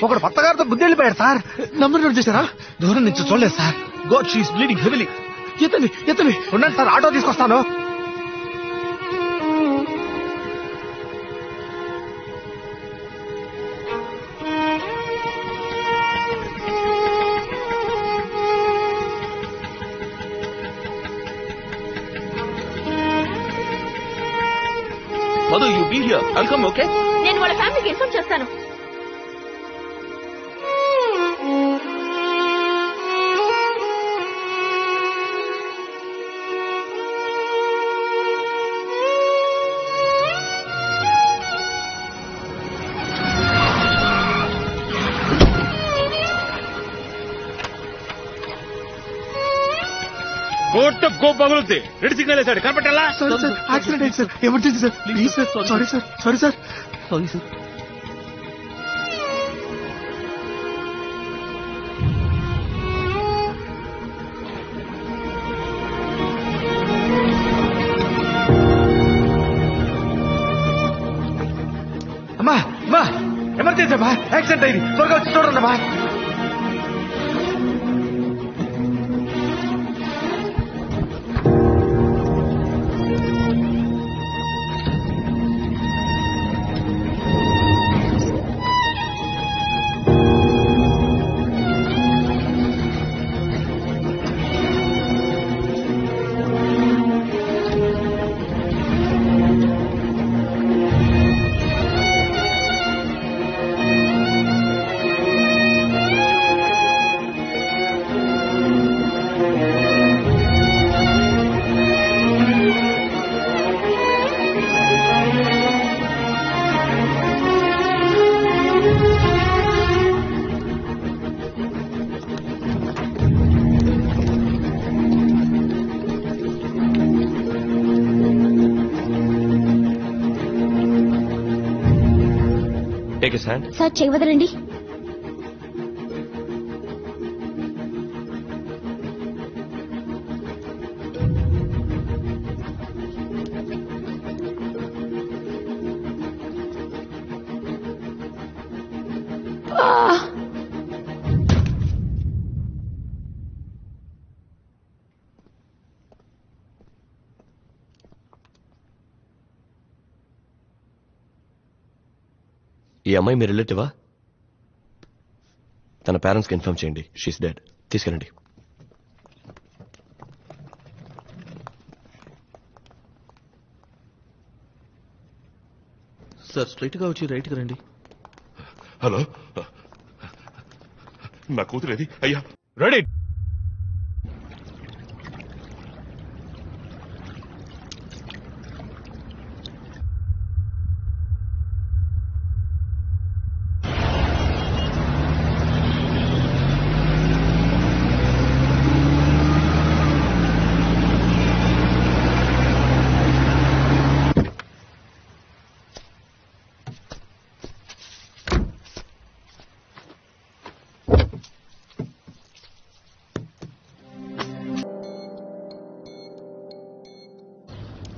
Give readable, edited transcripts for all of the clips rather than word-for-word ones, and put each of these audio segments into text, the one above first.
ఒకడు పత్తగారితో బుద్ధి వెళ్ళిపోయాడు సార్. నంబర్ నోట్ చేశారా? దూరం నుంచి చూడలేదు sir. God she's bleeding heavily. ఎత్తండి. ఉండండి సార్, ఆటో తీసుకొస్తాను. Madhu, you be here. I'll come. Okay, నేను వాళ్ళ ఫ్యామిలీకి ఇన్ఫార్మ్ చేస్తాను. కోర్టు గో పగులుద్ది. రెడ్ సిగ్నల్ వేసాడు, కనపట్టాలా? సార్ యాక్సిడెంట్ అయింది sir. Emergency sir. Please sir. Sorry sir. అమ్మా ఎమర్జెన్సీ అమ్మా, యాక్సిడెంట్ అయింది, త్వరగా వచ్చి చూడండి అమ్మా. సార్ చెయ్యి వదలండి. ఈ అమ్మాయి మీ రిలేటివా? తన పేరెంట్స్కి ఇన్ఫార్మ్ చేయండి. She's dead. తీసుకెళ్ళండి. సార్ స్ట్రైట్ గా వచ్చి రైట్ గా రండి. హలో, నా కూతురేది? అయ్యా రెడీ.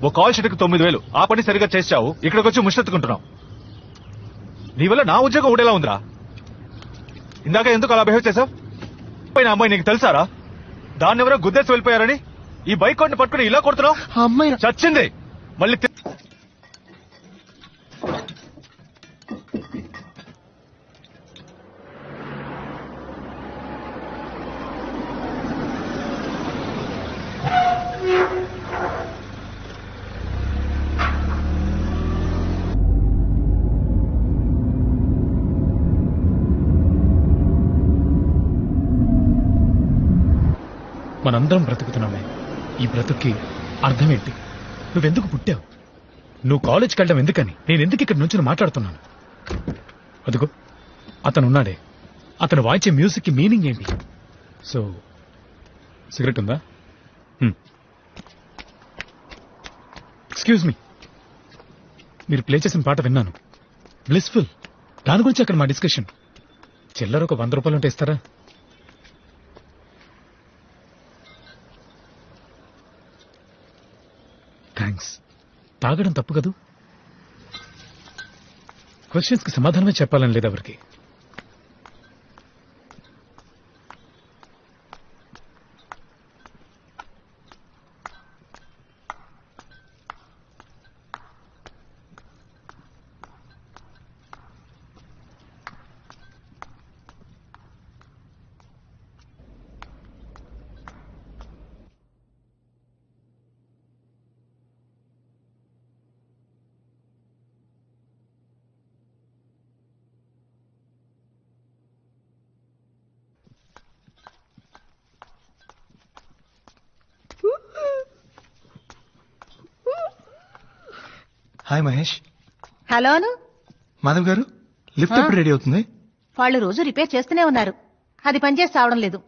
ఓ కాల్ షీట్కి 9,000. ఆ పని సరిగా చేసావు, ఇక్కడికి వచ్చి ముష్టెత్తుకుంటున్నావు. నీ వల్ల నా ఉద్యోగం ఊడేలా ఉందిరా. ఇందాక ఎందుకు అలా బిహేవ్ చేసావు? పైన అమ్మాయి నీకు తెలుసారా? దాన్ని ఎవరో గుద్దేసి వెళ్ళిపోయారని ఈ బైక్ కోడ్ని పట్టుకుని ఇలా కొడుతున్నావు. అమ్మాయి చచ్చింది. మళ్ళీ మనందరం బ్రతుకుతున్నామే. ఈ బ్రతుక్కి అర్థమేంటి? నువ్వెందుకు పుట్టావు? నువ్వు కాలేజ్కి వెళ్ళడం ఎందుకని? నేను ఎందుకు ఇక్కడ నుంచి మాట్లాడుతున్నాను? అదిగో అతనున్నాడే, అతను వాయించే మ్యూజిక్కి మీనింగ్ ఏంటి? సో సిగరెట్ ఉందా? ఎక్స్క్యూజ్ మీ, మీరు ప్లే చేసిన పాట విన్నాను, బ్లిస్ఫుల్. దాని గురించి అక్కడ మా డిస్కషన్. చిల్లర ఒక 100 రూపాయలు ఉంటే ఇస్తారా? థ్యాంక్స్. తాగడం తప్పు కదూ? క్వశ్చన్స్ కి సమాధానమే చెప్పాలని లేదు ఎవరికి. హాయ్ మహేష్. హలోను. మాధవ్ గారు, లిఫ్ట్ ఎప్పుడు రెడీ అవుతుంది? వాళ్ళు రోజు రిపేర్ చేస్తూనే ఉన్నారు, అది పనిచేసి రావడం లేదు.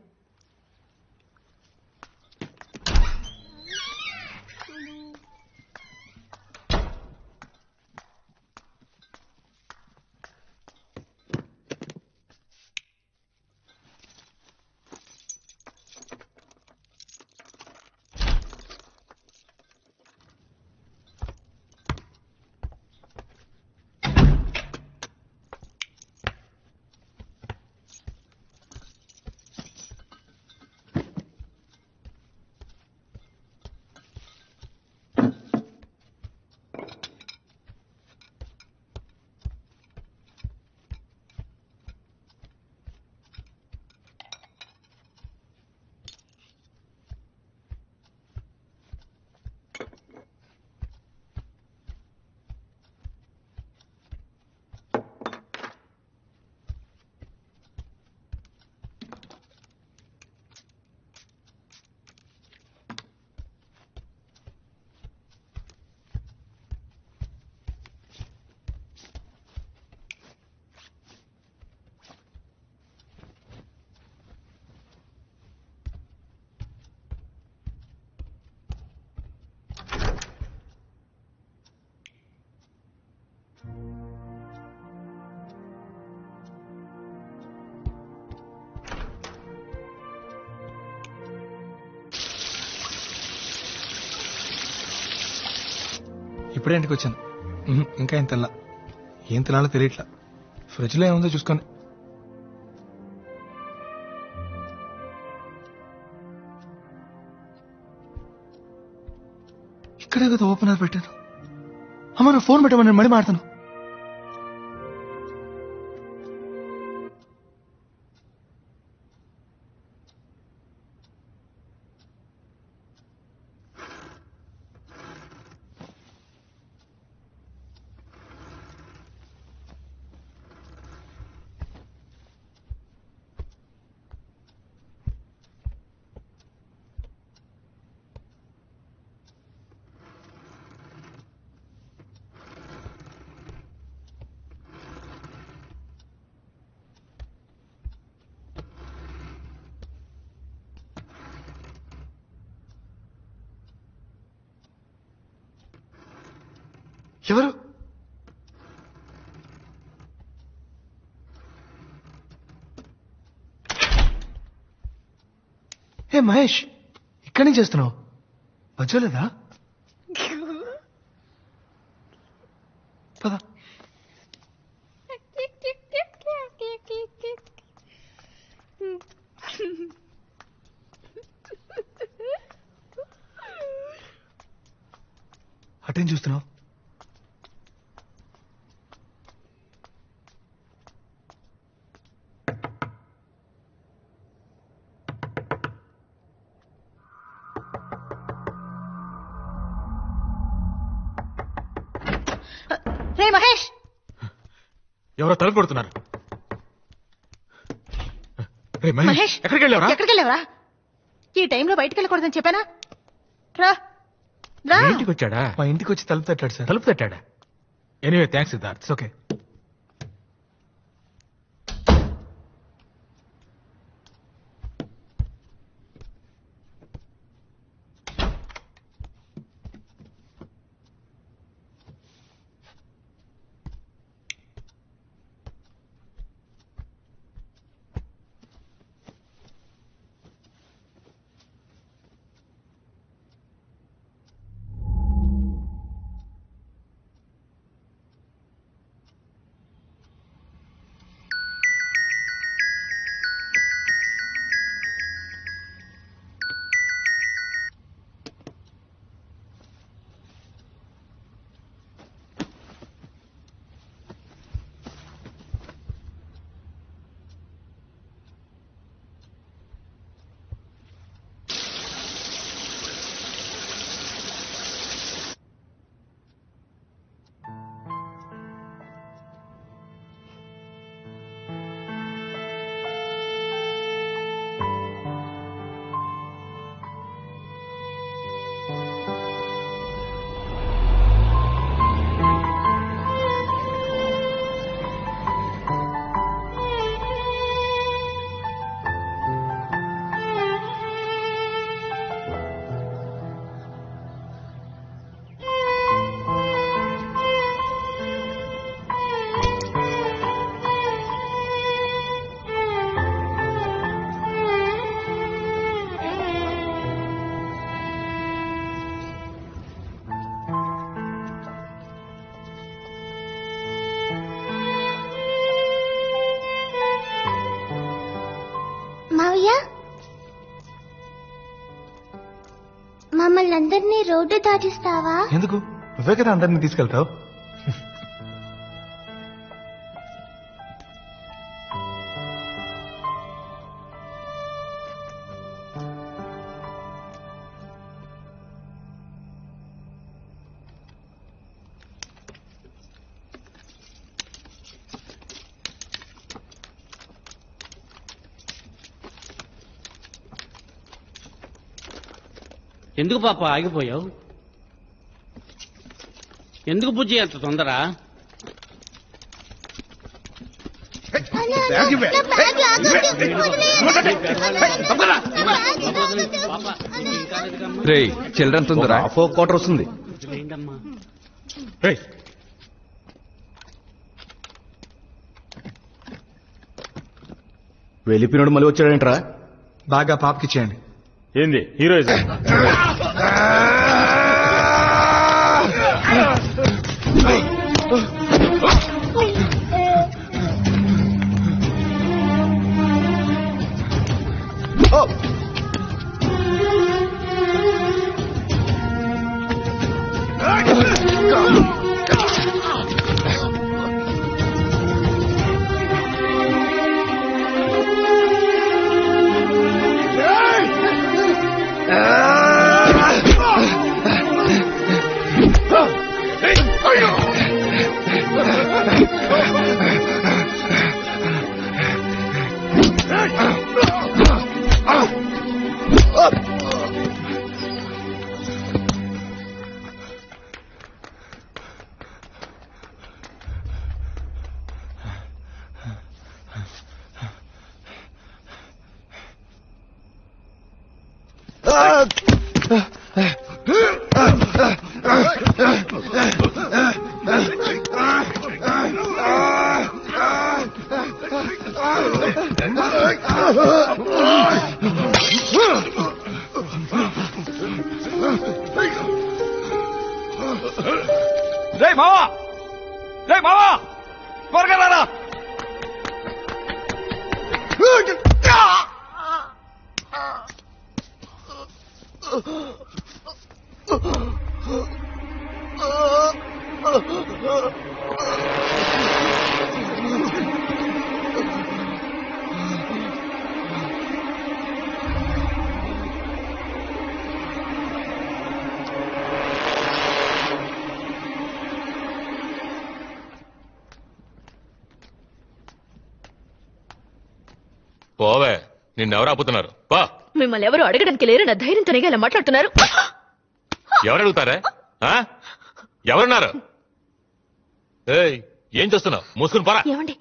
ఇప్పుడే ఇంటికి వచ్చాను. ఇంకా ఏం తెల్లా. ఏం తినాలో తెలియట్లా. ఫ్రిడ్జ్ లో ఏముందో చూసుకొని. ఇక్కడే కదా ఓపెనర్ పెట్టాను. అమ్మ, నా ఫోన్ పెట్టమని నేను మళ్ళీ మాడతాను. ఎవరు? ఏ మహేష్, ఇక్కడి నుంచి చేస్తున్నావు? వచ్చలేదా? పద. అటేం చూస్తున్నావు? రే మహేష్, ఎవరో తలుపు కొడుతున్నారు. రే మహేష్, ఎక్కడికి వెళ్ళావరా? ఎక్కడికి వెళ్ళావరా? ఈ టైంలో బయటికి వెళ్ళకూడదని చెప్పానా? రా రా. ఇంటికి వచ్చాడా? మా ఇంటికి వచ్చి తలుపు తట్టాడు సార్. తలుపు తట్టాడా? Anyway thanks Siddharth. ఓకే. మమ్మల్ని అందరినీ రోడ్డు దాటిస్తావా? ఎందుకు? నువ్వే కదా అందరినీ తీసుకెళ్తావు. ఎందుకు పాప ఆగిపోయావు? ఎందుకు బుజ్జి అంత తొందర? చిల్డ్రన్ తొందర 4 క్వార్టర్ వస్తుంది. వెళ్ళిపోయినోడు మళ్ళీ వచ్చాడంట్రా. బాగా పాపకి చేయండి. ఏంది హీరోయిజం? రే మావా, రే మావా, త్వరగా రారా. పోవే, నిన్నెవరు ఆపుతున్నారు? పా. మిమ్మల్ని ఎవరు అడగడానికి లేరు, నా ధైర్యంతోనే ఇలా మాట్లాడుతున్నారు. ఎవరు అడుగుతారా? ఎవరున్నారు? ఏయ్, ఏం చేస్తున్నావు? మూసుకుని పోరా. ఏమండి,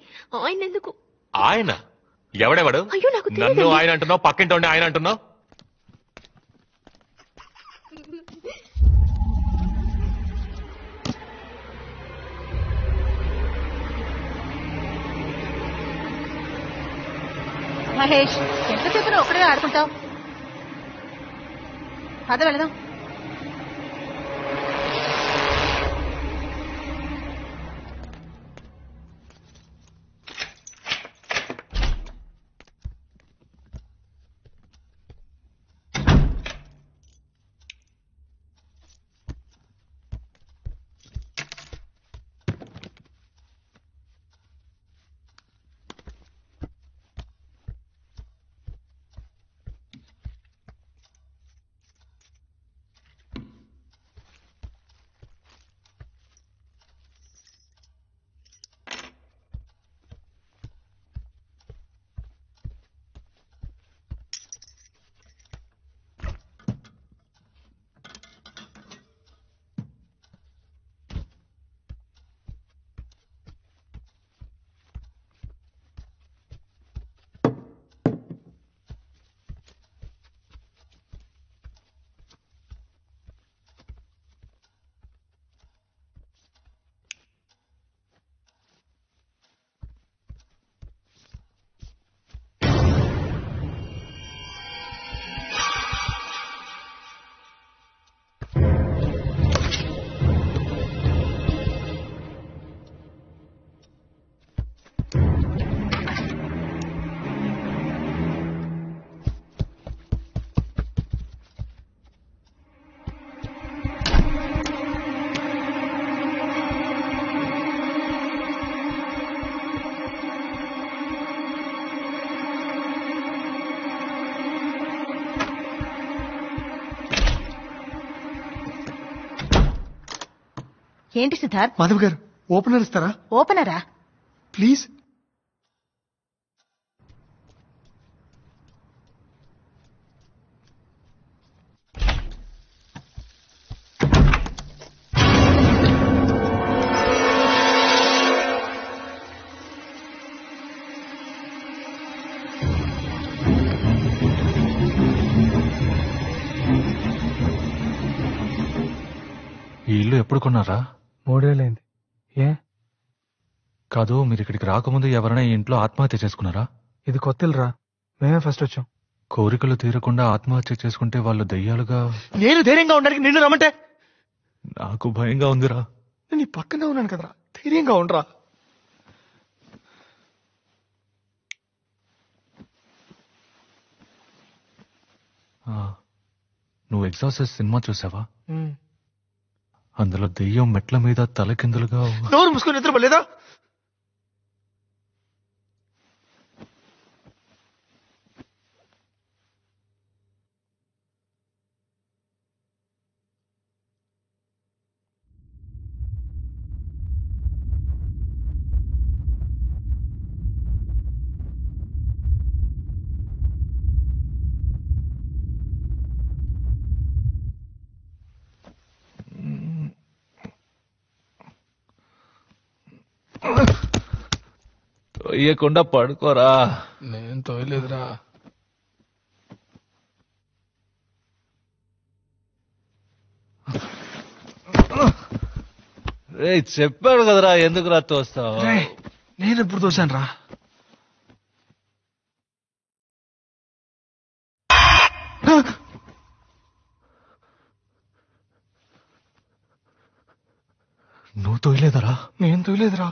ఆయన ఎందుకు? ఆయన ఎవడెవడు? అయ్యో, నాకు నన్ను తెలియదండి. ఆయన అంటున్నావు, పక్కింటి ఉండి ఆయన అంటున్నావు. మహేష్, ఎంతసేపు నువ్వు ఒక్కడే ఆడుకుంటావు? పద వెళదాం. ఏంటి సిద్ధార్థ్? మాధవ్ గారు ఓపెనర్ ఇస్తారా ఓపెనరా? ప్లీజ్? ఈ ఇల్లు ఎప్పుడు కొన్నారా? 3 ఏళ్ళైంది. ఏ? కాదు, మీరు ఇక్కడికి రాకముందు ఎవరైనా ఈ ఇంట్లో ఆత్మహత్య చేసుకున్నారా? ఇది కొత్త ఇల్లురా, మేమే ఫస్ట్ వచ్చాం. కోరికలు తీరకుండా ఆత్మహత్య చేసుకుంటే వాళ్ళు దయ్యాలుగా... నేను ధైర్యంగా ఉండడానికి నిన్ను రమ్మంటే? నాకు భయంగా ఉందిరా. నేను నీ పక్కనే ఉన్నాను కదరా, ధైర్యంగా ఉండరా. నువ్వు ఎగ్జాస్ట్ సినిమా చూసావా? అందులో దెయ్యం మెట్ల మీద తలకిందులుగా... నోరు మూసుకొని నిద్రపోలేదా? తొయ్యకుండా పడుకోరా. నేను తోయలేదురా. రే, చెప్పాడు కదరా ఎందుకురా తోస్తావు? నేను ఎప్పుడు తోసాను రా? నువ్వు తోయలేదరా? నేను తోయలేదురా.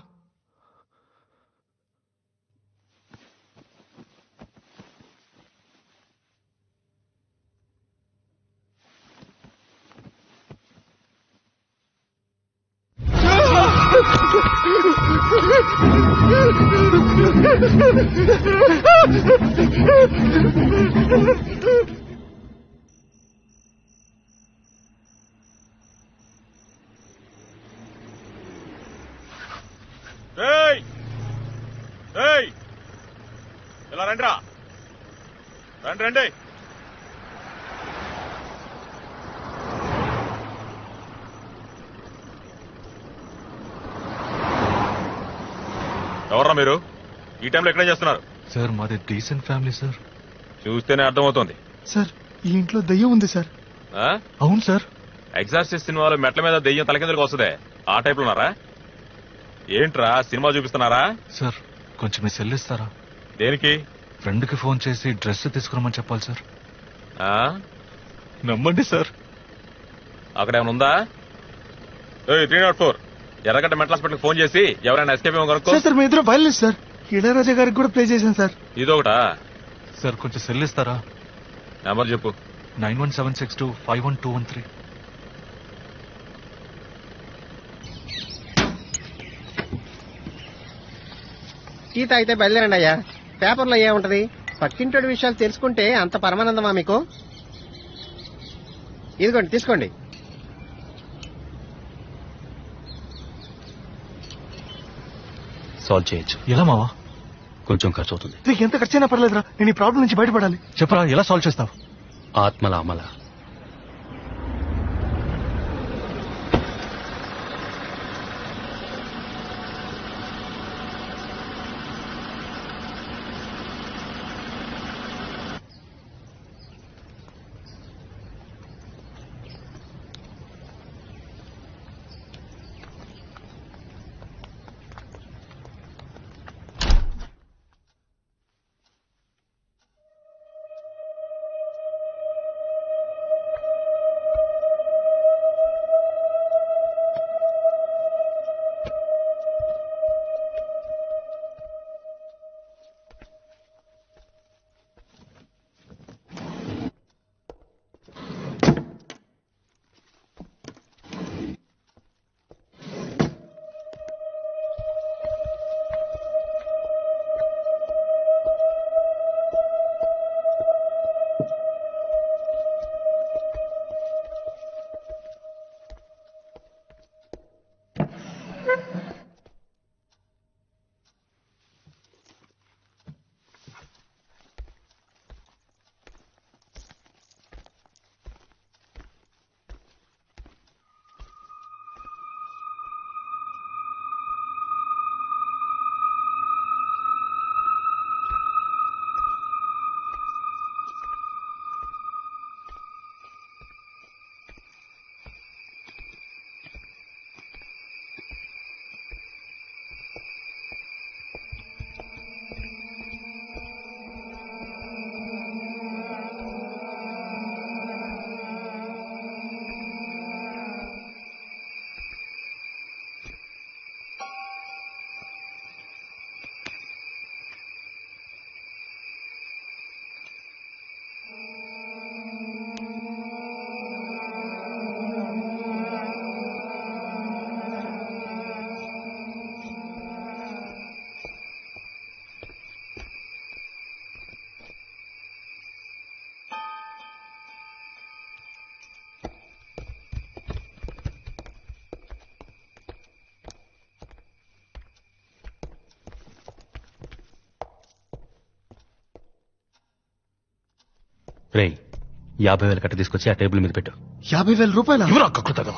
ఇలా రండిరా, రండి రండి. ఎవర్రా మీరు? ఈ టైంలో ఎక్కడేం చేస్తున్నారు? సార్, మాది డీసెంట్ ఫ్యామిలీ సార్. చూస్తేనే అర్థమవుతోంది. సార్, ఈ ఇంట్లో దయ్యం ఉంది సార్. అవును సార్. ఎగ్జార్సిస్ట్ సినిమాలో మెట్ల మీద దెయ్యం తలకిందులకు వస్తుందే, ఆ టైప్ లో ఉన్నారా? ఏంట్రా సినిమా చూపిస్తున్నారా? సార్, కొంచెం మీ సెల్ ఇస్తారా? దేనికి? ఫ్రెండ్ కి ఫోన్ చేసి డ్రెస్ తీసుకురమ్మని చెప్పాలి సార్. నమ్మండి సార్. అక్కడ ఏమైనా ఉందా? 304 ఎర్రగడ్డ మెంటల్ హాస్పిటల్ ఫోన్ చేసి ఎవరైనా ఎస్కేప్ ఏమో కనుక్కో. సార్, మీ ఇద్దరు వైలెన్స్ సార్. ఇళయరాజా గారికి కూడా ప్లే చేశాను సార్. ఇదొకటా? సార్, కొంచెం సెల్ ఇస్తారా? నెంబర్ చెప్పు. 9176251213. టీ తాగితే బయలుదేరండి అయ్యా. పేపర్లో ఏముంటది? పక్కింటోడి విషయాలు తెలుసుకుంటే అంత పరమానందమా మీకు? ఇదిగోండి, తీసుకోండి. సాల్వ్ చేయొచ్చు. ఎలా మావా? కొంచెం ఖర్చు అవుతుంది. నీకు ఎంత ఖర్చైనా పర్లేదురా, నేను ఈ ప్రాబ్లం నుంచి బయటపడాలి. చెప్పరా, ఎలా సాల్వ్ చేస్తావు? ఆత్మల అమల. రేయ్ 50,000 కట్ట తీసుకొచ్చి ఆ టేబుల్ మీద పెట్టు. 50,000 రూపాయలు ఎవరు కక్కుతుందా?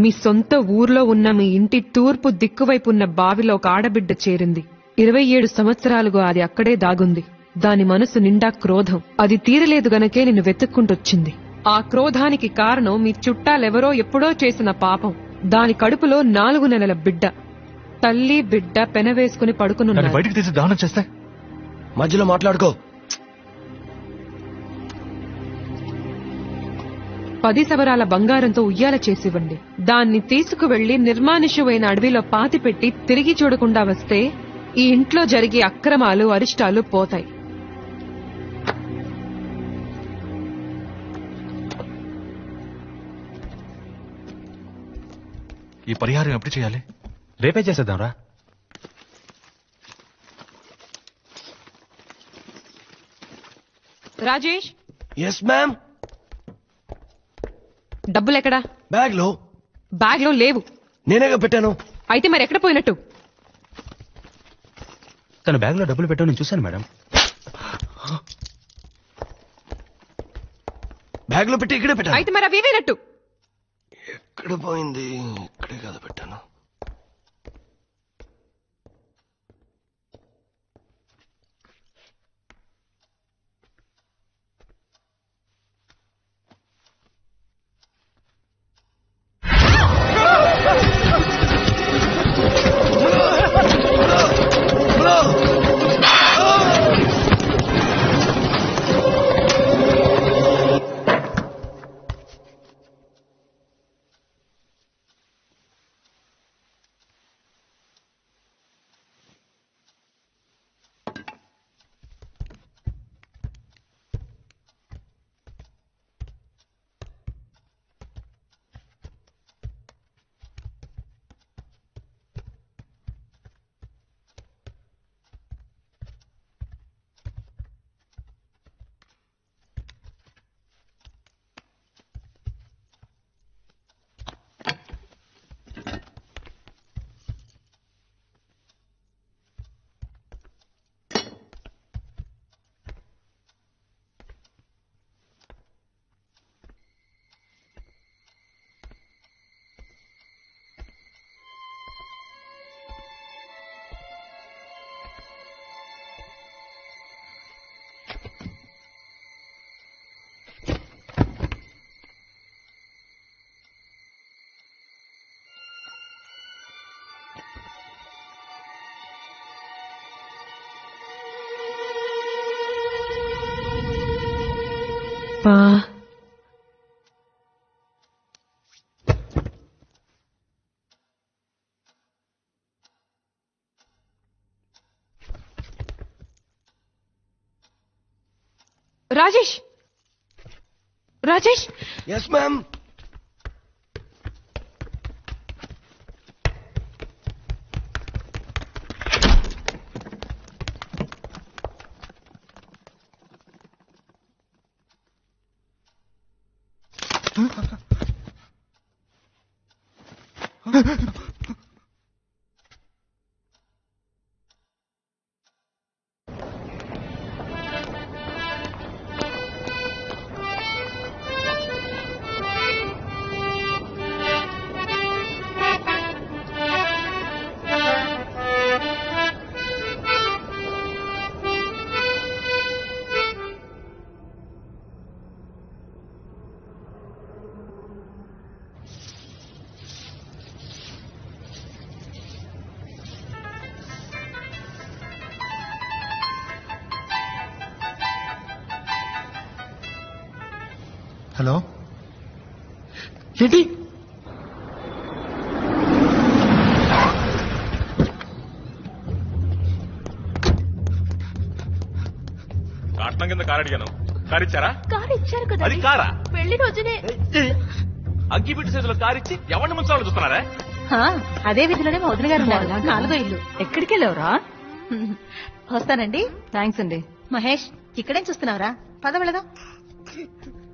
మీ సొంత ఊర్లో ఉన్న మీ ఇంటి తూర్పు దిక్కువైపు ఉన్న బావిలో ఒక ఆడబిడ్డ చేరింది. 27 సంవత్సరాలుగా అది అక్కడే దాగుంది. దాని మనసు నిండా క్రోధం. అది తీరలేదు గనకే నిన్ను వెతుక్కుంటొచ్చింది. ఆ క్రోధానికి కారణం మీ చుట్టాలెవరో ఎప్పుడో చేసిన పాపం. దాని కడుపులో 4 నెలల బిడ్డ. తల్లి బిడ్డ పెనవేసుకుని పడుకునున్నారు. బయటికి తీసి దానం చేస్తే మధ్యలో మాట్లాడుకో. 10 సవరాల బంగారంతో ఉయ్యాల చేసివ్వండి. దాన్ని తీసుకువెళ్లి నిర్మానుష్యమైన అడవిలో పాతిపెట్టి తిరిగి చూడకుండా వస్తే ఈ ఇంట్లో జరిగే అక్రమాలు అరిష్టాలు పోతాయి. ఈ పరిహారం ఎప్పుడు చేయాలి? రేపే చేసేద్దాంరా. Rajesh, yes ma'am. డబ్బులెక్కడా? బ్యాగ్ లో. బ్యాగ్ లో లేవు. నేనేగా పెట్టాను. అయితే మరి ఎక్కడ పోయినట్టు? తన బ్యాగ్ లో డబ్బులు పెట్టావు, నేను చూశాను మేడం. బ్యాగ్ లో పెట్టి ఇక్కడే పెట్టాను. అయితే మరి అవి ఏమైనట్టు? ఎక్కడ పోయింది? ఇక్కడే కదా పెట్టాను. అబ్బా Rajesh Rajesh yes ma'am. Hello ఏంటి కాటనం కింద కారు అడిగాను. కారు ఇచ్చారా? కారు ఇచ్చారు కదా. అది కారా? పెళ్లి రోజునే అగ్గిపెట్టి సైజులో కారు ఇచ్చి ఎవరిని ముంచాలని చూస్తున్నారా? అదే విధిలోనే మా వదిన గారు ఉన్నారు. 4వ ఇల్లు. ఎక్కడికి వెళ్ళావురా? వస్తానండి. థ్యాంక్స్ అండి. మహేష్ ఇక్కడేం చూస్తున్నావురా? పద వెళదాం.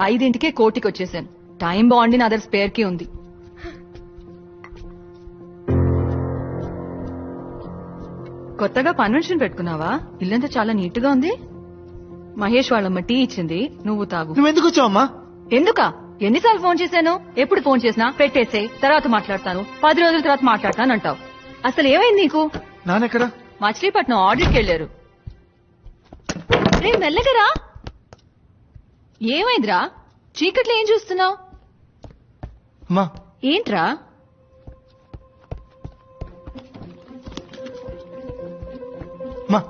5ంటికే కోటికి వచ్చేసాను. టైం బాగుండి నా దగ్గర స్పేర్ కి ఉంది. కొత్తగా కన్వెన్షన్ పెట్టుకున్నావా? ఇల్లంతా చాలా నీట్ గా ఉంది. మహేష్ వాళ్ళమ్మ టీ ఇచ్చింది, నువ్వు తాగు. నువ్వు ఎందుకు వచ్చావమ్మా? ఎందుకా? ఎన్నిసార్లు ఫోన్ చేశాను? ఎప్పుడు ఫోన్ చేసినా పెట్టేసే, తర్వాత మాట్లాడతాను, 10 రోజుల తర్వాత మాట్లాడతాను అంటావు. అసలు ఏమైంది నీకు? నాన్నెక్కడా? మచిలీపట్నం ఆడిట్కి వెళ్ళారు. రే మెల్లగరా. ఏమైందిరా? చీకట్లో ఏం చూస్తున్నావు? అమ్మా ఏంట్రా? అమ్మా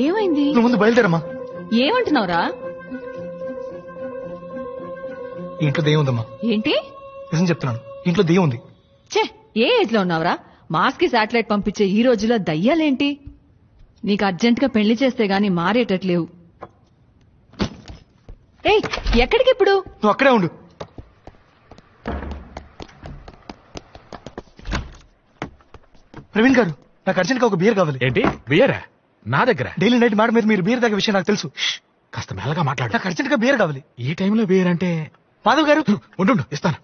ఏమైంది? నువ్వు ముందు బయలుదేరమ్మా. ఏమంటున్నావురా? ఇంట్లో దెయ్యం ఉందమ్మా. ఏంటి? నిజం చెప్తున్నాను, ఇంట్లో దెయ్యం ఉంది. ఛే, ఏ ఏజ్ లో ఉన్నావురా? మాస్ కి శాటిలైట్ పంపించే ఈ రోజుల్లో దయ్యాలేంటి? నీకు అర్జెంట్ గా పెళ్లి చేస్తే గాని మారేటట్లేవు. ఏయ్, ఎక్కడికి ఇప్పుడు? నువ్వు అక్కడే ఉండు. ప్రవీణ్ గారు, నాకు అర్జెంట్ గా ఒక బియర్ కావాలి. ఏంటి బియరా? నా దగ్గర డైలీ నైట్ మాట మీద మీరు బియర్ తాగే విషయం నాకు తెలుసు. కాస్త మెల్లగా మాట్లాడు. నాకు అర్జెంట్ గా బియర్ కావాలి. ఈ టైంలో బియర్ అంటే? మాధవ్ గారు ఉండు, ఇస్తాను.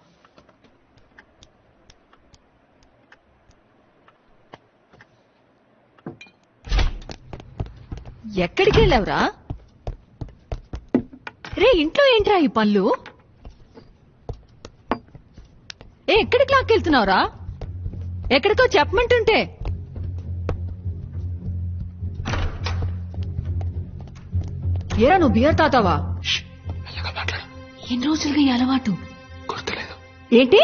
ఎక్కడికి వెళ్ళావురా? రే, ఇంట్లో ఏంట్రా ఈ పళ్ళు? ఎక్కడికి లాక్కెళ్తున్నావురా? ఎక్కడికో చెప్పమంటుంటే. ఏరా, నువ్వు బియర్ తాతావా? ఎన్ని రోజులుగా ఈ అలవాటు? గుర్తులేదు. ఏంటి?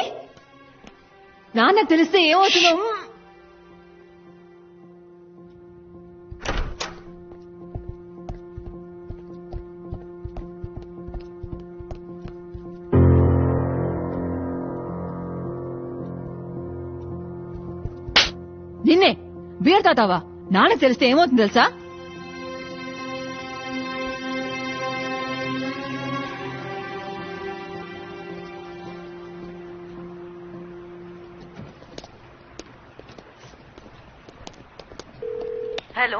నాన్నకు తెలిస్తే ఏమవుతుందో? నిన్నే బియర్ తాతావా? నాన్నకు తెలిస్తే ఏమవుతుంది తెలుసా? Hello,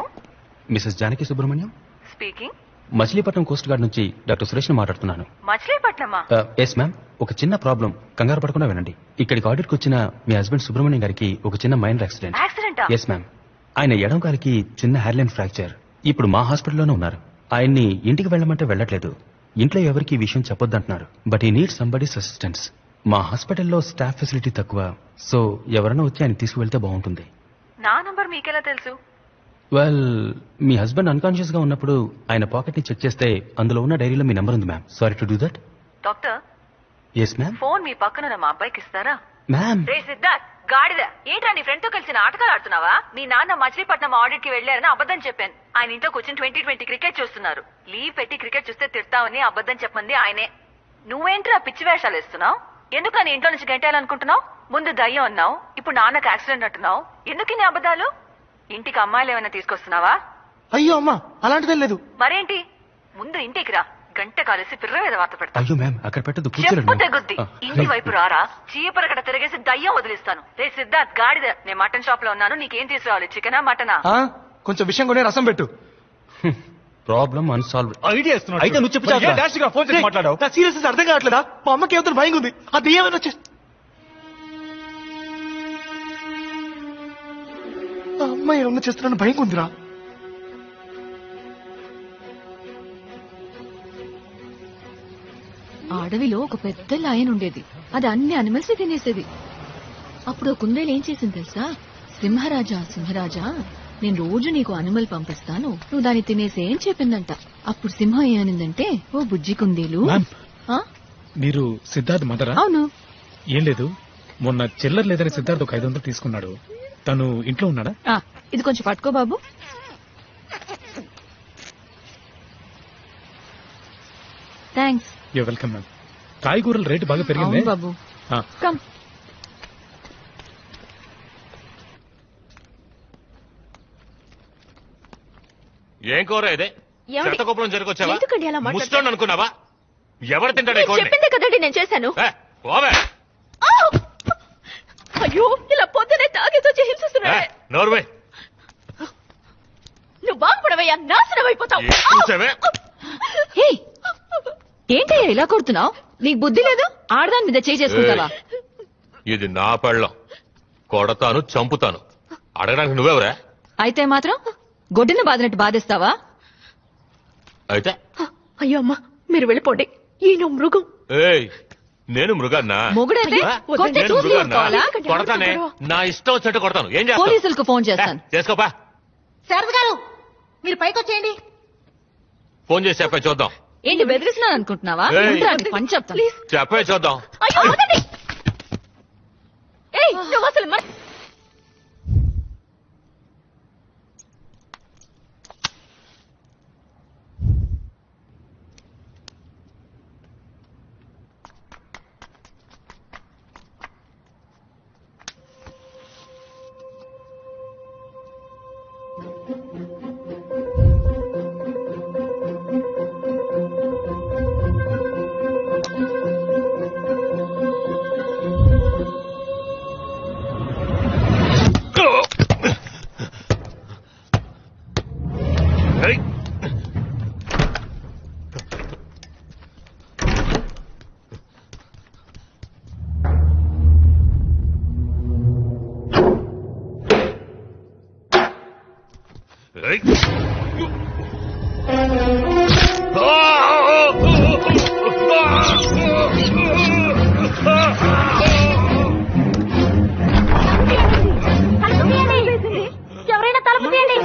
Mrs Janaki Subrahmanyam speaking. Machilipatnam coast guard నుంచి డాక్టర్ సురేష్ ని మాట్లాడుతున్నాను. మచిలీపట్నమా? Yes ma'am. ఒక చిన్న ప్రాబ్లం, కంగారు పడకుండా వినండి. ఇక్కడికి ఆడిట్కి వచ్చిన మీ హస్బెండ్ సుబ్రహ్మణ్యం గారికి ఒక చిన్న మైనర్ యాక్సిడెంట్. యాక్సిడెంటా? Yes ma'am. ఆయన ఎడం కాలికి చిన్న హెయిర్లైన్ ఫ్రాక్చర్. ఇప్పుడు మా హాస్పిటల్లోనే ఉన్నారు. ఆయన్ని ఇంటికి వెళ్ళమంటే వెళ్ళట్లేదు. ఇంట్లో ఎవరికి ఈ విషయం చెప్పొద్దంటున్నారు. బట్ ఈ నీడ్ సంబడీస్ అసిస్టెన్స్. మా హాస్పిటల్లో స్టాఫ్ ఫెసిలిటీ తక్కువ, సో ఎవరైనా వచ్చి ఆయన తీసుకువెళ్తే బాగుంటుంది. నా నంబర్ మీకెలా తెలుసు? వెల్, మీ హస్బెండ్ అన్కాన్షియస్ గా ఉన్నప్పుడు ఆయన పాకెట్ ని చెక్ చేస్తే అందులో ఉన్న డైరీలో మీ నంబర్ ఉంది ma'am. Sorry to do that. Doctor, yes ma'am. Phone మీ పక్కన మా అబ్బాయికి ఇస్తారా? మ్యామ్. రే సిద్ధార్థ్, గాడిద, ఏంట్రా నీ ఫ్రెండ్ తో కలిసి నాటకాలు ఆడుతున్నావా? మీ నాన్న మచిలీపట్నం ఆడిట్ కి వెళ్లారని అబద్ధం చెప్పాను. ఆయన ఇంట్లో కూర్చొని 2020 క్రికెట్ చూస్తున్నారు. లీవ్ పెట్టి క్రికెట్ చూస్తే తిడతావని అబద్ధం చెప్పమంది ఆయనే. నువ్వేంట్రా పిచ్చి వేషాలు ఇస్తున్నావు? ఎందుకని ఇంట్లో నుంచి గంటేయాలనుకుంటున్నావు? ముందు దయ్యం అన్నావు, ఇప్పుడు నాన్నకు యాక్సిడెంట్ అంటున్నావు. ఎందుకు నీ అబద్ధాలు? ఇంటికి అమ్మాయిలు ఏమైనా తీసుకొస్తున్నావా? అయ్యో అమ్మా, అలాంటిదే లేదు. మరేంటి? ముందు ఇంటికి రా, గంట కాలేసి పిర్ర మీద వార్త పెడతా. అయ్యో మ్యామ్, అక్కడ పెట్టదు, చెప్పు తెగుద్ది. ఇంటి వైపు రారా, చీపరకట తిరిగేసి దయ్యం వదిలిస్తాను. రే సిద్ధార్థ్ గాడిద, నేను మటన్ షాప్ లో ఉన్నాను, నీకేం తీసుకురావాలి? చికెనా మటనా? కొంచెం విషయం కొనే రసం పెట్టు. Problem unsolved. ఐడియా ఇస్తున్నాడు. అయితే నువ్వు చెప్పు. ఫోన్ చేసి మాట్లాడావు. సీరియస్ అర్థం కావట్లేదా? మా అమ్మకి ఏమైనా భయం ఉంది. అది ఏమైనా వచ్చే అమ్మాయి ఏమన్నా చేస్తున్నాను భయం ఉందిరా. అడవిలో ఒక పెద్ద లయన్ ఉండేది. అది అన్ని అనిమల్స్ తినేసేది. అప్పుడు కుందేలు ఏం చేసింది తెలుసా? సింహరాజా సింహరాజా, నేను రోజు నీకు అనిమల్ పంపిస్తాను, నువ్వు దాన్ని తినేసే అని చెప్పిందంట. అప్పుడు సింహం ఏమనిందంటే, ఓ బుజ్జి కుందేలు. మీరు సిద్ధార్థ్ మదరా? అవును. ఏం లేదు, మొన్న చిల్లర లేదని సిద్ధార్థ్ ఒక 500 తీసుకున్నాడు. తను ఇంట్లో ఉన్నాడా? ఇది కొంచెం పట్టుకో బాబు. థ్యాంక్స్. You welcome ma'am. కాయగూరల రేటు బాగా పెరిగింది బాబు. కమ్. ఏం కూర ఇదే? చెత్తకుప్పలం జరగొచ్చావా? ఎందుకండి అలా మాట్లాడుతున్నారు? ముస్టోన్ అనుకున్నావా? ఎవరు తింటాడే? చెప్పిందే కదండి నేను చేశాను. అయ్యో, ఇలా పొద్దునే తాగేతో హింసిస్తున్నాడే. నోర్వే, నువ్వు బాగుపడవయ్యా, నాశనం అయిపోతావు. ఏంటయ్యా ఇలా కొడుతున్నావు? నీకు బుద్ధి లేదు? ఆడదాని మీద చేసుకుంటావా? ఇది నా పెళ్ళం, కొడతాను, చంపుతాను. అడగడానికి నువ్వెవరా? అయితే మాత్రం గొడ్డున బాదినట్టు బాధేస్తావా? అయితే అయ్యో అమ్మా, మీరు వెళ్ళిపోండి. ఈయన మృగం. ఏయ్, నేను మృగాన్నా? మొగుడైతే నేను మృగాన్నా? కొడతానే, నా ఇష్టం వచ్చేట్టు కొడతాను. ఏం చేస్తాను? పోలీసులకు ఫోన్ చేస్తాను. చేసుకోపా. శారద గారు, మీరు పైకి వచ్చేయండి. ఫోన్ చేసి చెప్పే చూద్దాం. ఏంటి బెదిరిస్తున్నాను అనుకుంటున్నావా? పని చెప్తాను. చెప్పే చూద్దాం. నువ్వు అసలు ఎవరైనా తలుపు తీయండి.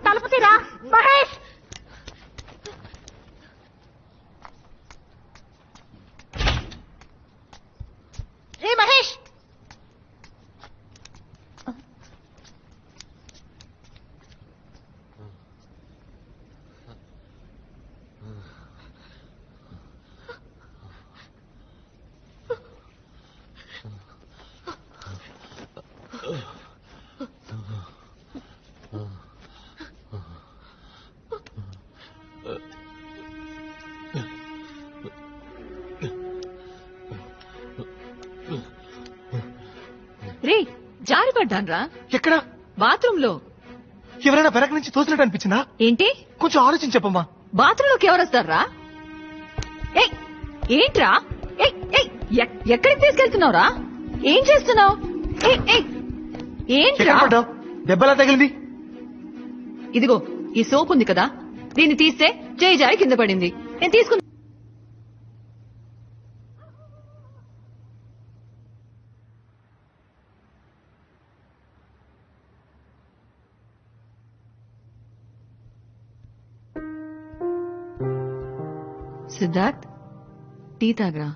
తలుపు తీరా మహేష్. రే మహేష్, రే జారిపడ్డాన్రా. ఎక్కడ? బాత్రూమ్ లో. ఎవరైనా వెనక నుంచి తోసినట్టు అనిపించిందా? ఏంటి? కొంచెం ఆలోచించి చెప్పమ్మా. బాత్రూమ్ లోకి ఎవరొస్తారా? ఏంట్రా? ఎక్కడికి తీసుకెళ్తున్నావురా? ఏం చేస్తున్నావు? ఏంట్రా? దెబ్బలా తగిలింది. ఇదిగో ఈ సోప్ ఉంది కదా, దీన్ని తీస్తే చేయి జారి కింద పడింది. నేను తీసుకున్నా. సిద్ధార్థ్, టీ తాగరా.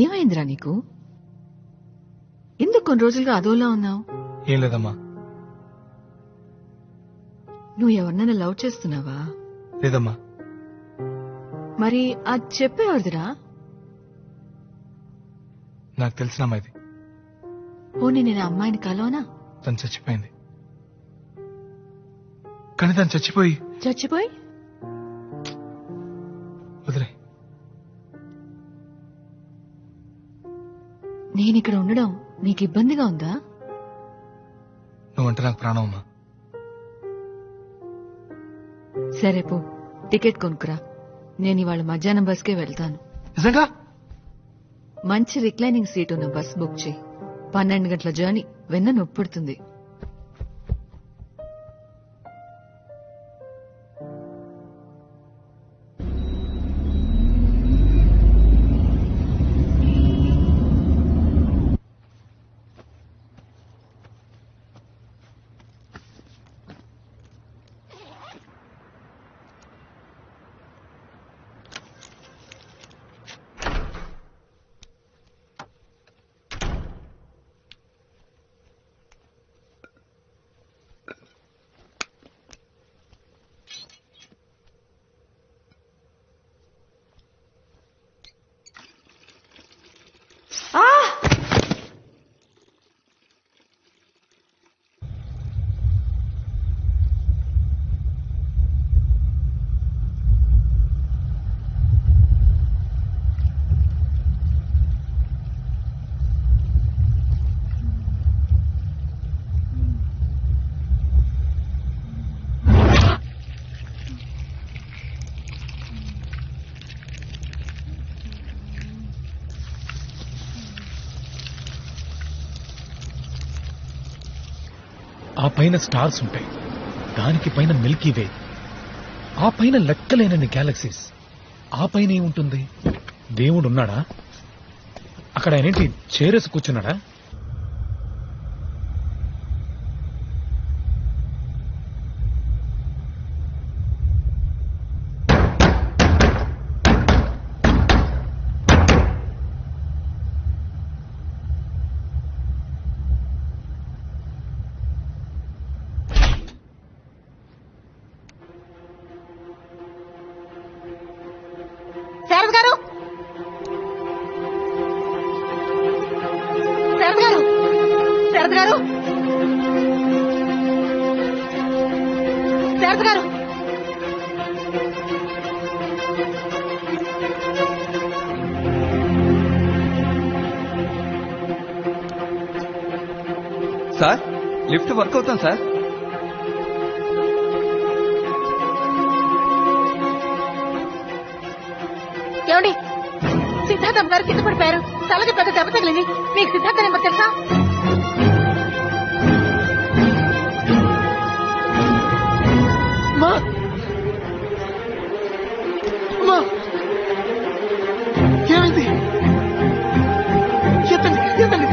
ఏమైందిరా నీకు? ఎందుకు కొన్ని రోజులుగా అదోలా ఉన్నావు? ఏం లేదమ్మా. నువ్వు ఎవరినైనా లవ్ చేస్తున్నావా? లేదమ్మా. మరి అది చెప్పేవాడిదిరా. నాకు తెలిసిన అమ్మాయిది. పోనీ నేను అమ్మాయిని కలవనా? తను చచ్చిపోయింది. కానీ తను చచ్చిపోయి వదిలే. నేనిక్కడ ఉండడం నీకు ఇబ్బందిగా ఉందా? నువ్వంటే నాకు ప్రాణం అమ్మా. సరే పో, టికెట్ కొనుక్కురా. నేను ఇవాళ మధ్యాహ్నం బస్కే వెళ్తాను. నిజంగా? మంచి రిక్లైనింగ్ సీట్ ఉన్న బస్ బుక్ చేయి. 12 గంటల జర్నీ, వెన్న నొప్పుడుతుంది. ఆ పైన స్టార్స్ ఉంటాయి, దానికి పైన మిల్కీ వే, ఆ పైన లెక్కలేనన్ని గ్యాలక్సీస్, ఆ పైన ఏముంటుంది? దేవుడు ఉన్నాడా? అక్కడ ఆయనేంటి చేరేసి కూర్చున్నాడా? శారద గారు, శారద గారు, శారద గారు, శారద గారు. సార్, లిఫ్ట్ వర్క్ అవుతాం సార్. ఏమండి, సిద్ధార్థం గారు కింద పడిపోయారు. తలకి పెద్ద దెబ్బ తగిలింది. మీకు సిద్ధార్థ నెంబర్ తెలుసా? ఏమైంది? ఎత్తండి, ఎత్తండి.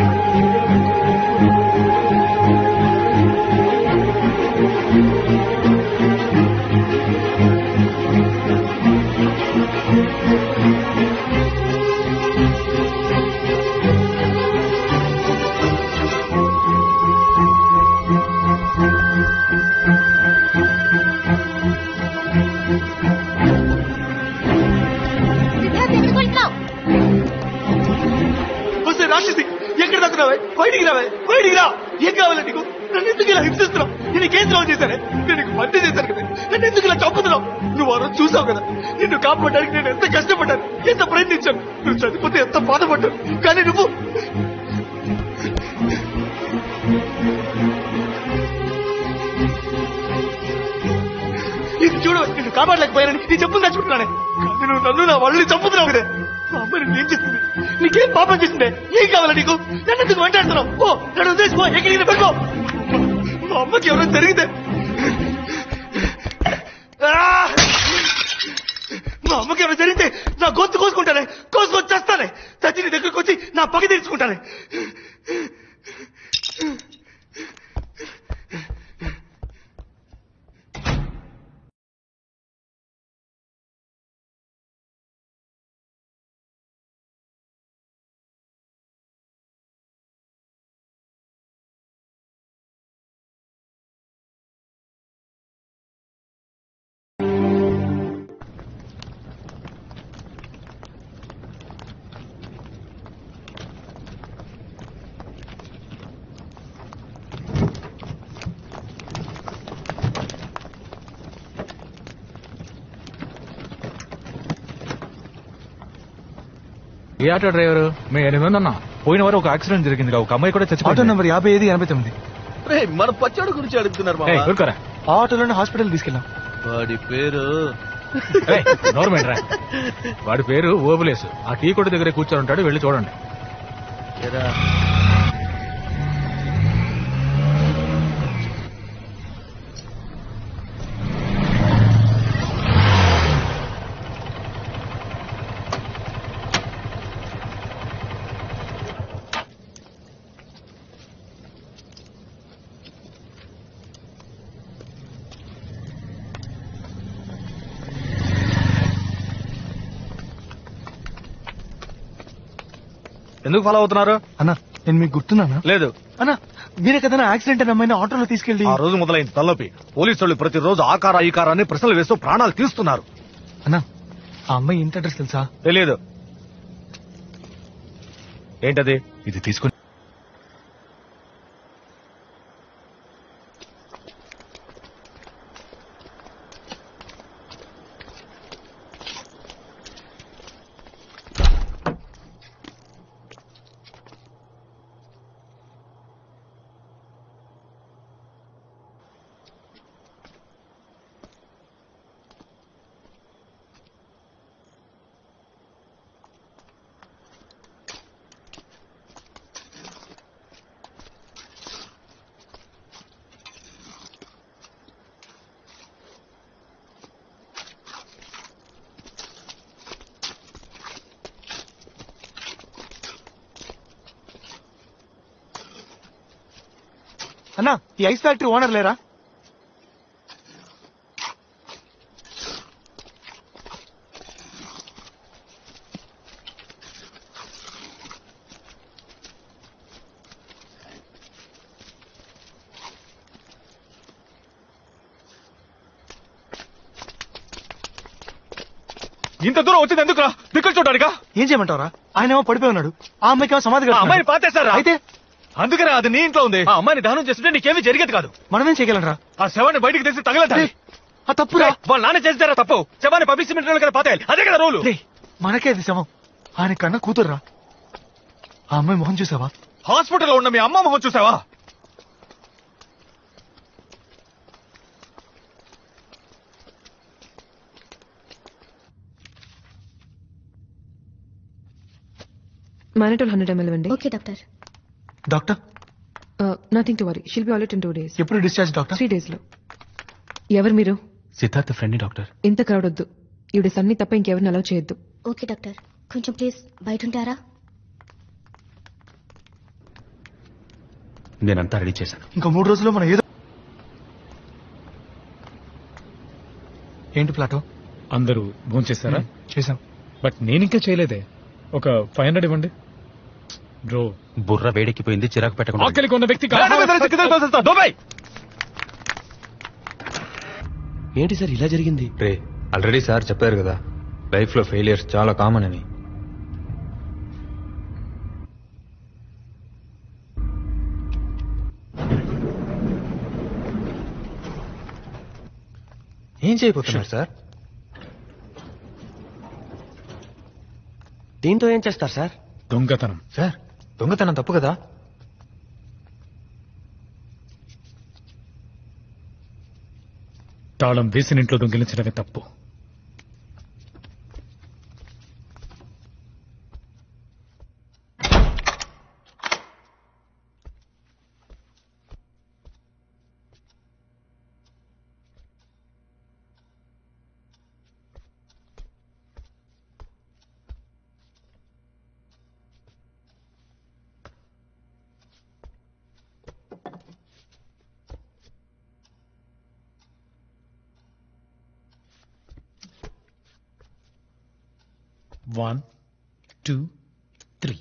హింసిస్తున్నావు? నేను నీకేం ద్రోహం చేశానే? నేను నీకు మంచి చేశాను కదా, నన్ను ఎందుకు ఇలా చంపుతున్నావు? నువ్వు ఆ రోజు చూసావు కదా, నిన్ను కాపాడడానికి నేను ఎంత కష్టపడ్డాను, ఎంత ప్రయత్నించాను. నువ్వు చనిపోతే ఎంత బాధపడ్డాను. కానీ నువ్వు ఇది చూడు, నిన్ను కాపాడలేకపోయానని నీ చెప్పులు తెచ్చుకుంటున్నానే. కానీ నువ్వు నన్ను నా వాళ్ళని చంపుతున్నావు కదే. మా అమ్మ నిన్ను ఏం చేస్తుంది? నీకేం పాపం చేసిందే? ఏం కావాలా నీకు? నన్ను ఎందుకు వెంటాడుతున్నావు? ఓ నన్ను వదిలేసిపో, ఎక్కడికి పెట్టుకో. మా అమ్మకి ఎవరో జరిగితే మా అమ్మకి ఎవరో జరిగితే నా గొంతు కోసుకుంటానే, కోసుకొని చేస్తానే. చచ్చి నీ దగ్గరకు వచ్చి నా పగ తీర్చుకుంటానే. ఏ ఆటో డ్రైవరు? మేము 8 మంది ఉన్నాం. పోయిన వారు ఒక యాక్సిడెంట్ జరిగింది. ఒక అమ్మాయి కూడా చచ్చిపోయింది. Auto number 5589. మన పచ్చడి గురించి అడుగుతున్నారు. ఆటోలోనే హాస్పిటల్ తీసుకెళ్ళాం. వాడి పేరు నోర్మేంట్రా, వాడి పేరు ఓబులేసు. ఆ టీ కొట్టు దగ్గర కూర్చొని ఉంటాడు, వెళ్ళి చూడండి. ఎందుకు ఫాలో అవుతున్నారు? అన్నా నేను మీకు గుర్తున్నానా? లేదు అన్నా, మీరే కదా యాక్సిడెంట్ అయిన అమ్మాయిని ఆటోలో తీసుకెళ్ళి. ఆ రోజు మొదలైంది తలనొప్పి. పోలీసు వాళ్ళు ప్రతిరోజు ఆకార ఈ కారాన్ని ప్రశ్నలు వేస్తూ ప్రాణాలు తీస్తున్నారు. అన్నా, ఆ అమ్మాయి ఇంటి అడ్రస్ తెలుసా? తెలియదు. ఏంటది? ఇది తీసుకుని అన్నా, ఈ ఐస్ ఫ్యాక్టరీ ఓనర్ లేరా? ఇంత దూరం వచ్చింది ఎందుకురా? దిక్కులు చూడడానికా? ఏం చేయమంటావరా? ఆయన ఏమో పడిపోయి ఉన్నాడు, ఆ అమ్మాయికి ఏమో సమాధి కట్టారు. అమ్మాయిని పాతేశారా? అయితే అందుకనే అది నీ ఇంట్లో ఉంది. ఆ అమ్మాయిని దహనం చేస్తుంటే నీకేమీ జరిగేది కాదు. మనమేం చేయగలరా? ఆ శవాన్ని బయటికి తెచ్చి తగలదాలి. ఆ తప్పురా. వాళ్ళు నాన్న చేస్తారా తప్పు? శవాన్ని పబ్లిక్ సిమెంట్ కదా పాతేయాలి. అదే కదా రూలు. మనకే అది శవం. ఆయన కన్నా కూతుర్రా. ఆ అమ్మాయి మొహం చూసావా? హాస్పిటల్లో ఉన్న మీ అమ్మ మొహం చూసావా? Mannitol 100 ml ఇవ్వండి. Okay doctor. Doctor, nothing to worry, she'll be all in 2 days. ఎప్పుడు డిశ్చార్జ్ డాక్టర్? 3 days లో. ఎవరు మీరు? Siddhartha friend doctor. ఇంత క్రౌడ్ వద్దు. ఈవిడ సన్ని తప్ప ఇంకెవరిని అలౌ చేయొద్దు. ఓకే డాక్టర్, కొంచెం ప్లీజ్ బయట ఉంటారా? నేనంతా రెడీ చేశాను. ఇంకా 3 రోజుల్లో మనం ఏదో. ఏంటి ప్లాటో? అందరూ భోంచేశారా? చేశాం. బట్ నేనింకా చేయలేదే. ఒక 500 ఇవ్వండి బ్రో. బుర్ర వేడెక్కిపోయింది, చిరాకు పెట్టకుండా. ఆకలికి ఉన్న వ్యక్తికి ఏంటి సార్ ఇలా జరిగింది? రే, ఆల్రెడీ సార్ చెప్పారు కదా, లైఫ్ లో ఫెయిలియర్స్ చాలా కామన్ అని. ఏం చేయబోతున్నారు సార్? దీంతో ఏం చేస్తారు సార్? దొంగతనం. సార్ దొంగతనం తప్పు కదా? తాళం వేసిన ఇంట్లో దొంగిలించడమే తప్పు. One, 2, 3.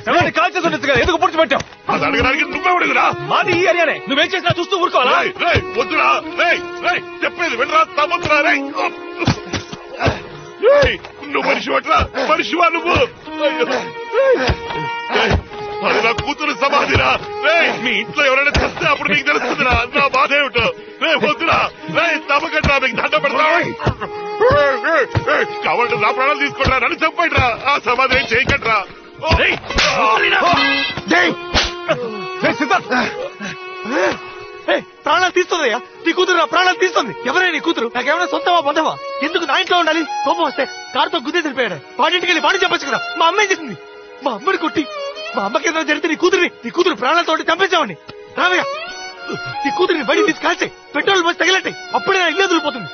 ఎవరు ఎందుకు సంవత్సరాలు ఎందుకు పుడిచిపెట్టావు? అది అడగడానికి నువ్వెవడుగురా? మాది ఈ ఏరియానే, నువ్వేం చేసినా చూస్తూ ఊరుకోవాలా? వద్దురా, చెప్పేది వినరా తమ్ముతురా? నువ్వు మనిషివట్రా, మనిషివా నువ్వు? అది నా కూతురు సమాధిరా. మీ ఇంట్లో ఎవరైనా చస్తే అప్పుడు నీకు తెలుస్తుందిరా నా బాధ ఏమిటో. వద్దురా, తమ్మకట్రా, మీకు దండ పెడతా. కావాలంటే నా ప్రాణాలు తీసుకుంటా, నన్ను చెప్పండిరా. ఆ సమాధి ఏం చేయకండిరా. ప్రాణాలు తీస్తుందయ్యా, నీ కూతురు నా ప్రాణాలు తీస్తుంది. ఎవరే నీ కూతురు? నాకేమైనా సొంతమా బంధమా? ఎందుకు నా ఇంట్లో ఉండాలి? కోపం వస్తే కారుతో గుద్దేసి వెళ్ళిపోయాడు. వాడింటికి వెళ్ళి వాడి చెప్పొచ్చు కదా. మా అమ్మాయి చేసింది. మా అమ్మని కొట్టి మా అమ్మకి ఏదైనా జరిగితే నీ కూతురు ప్రాణాలతో చంపేసావండి. రావయ్యా, నీ కూతురిని బడి తీసి కాల్చే, పెట్రోల్ బస్ తగిలట్టాయి. అప్పుడే నా ఇల్లు వదిలిపోతుంది.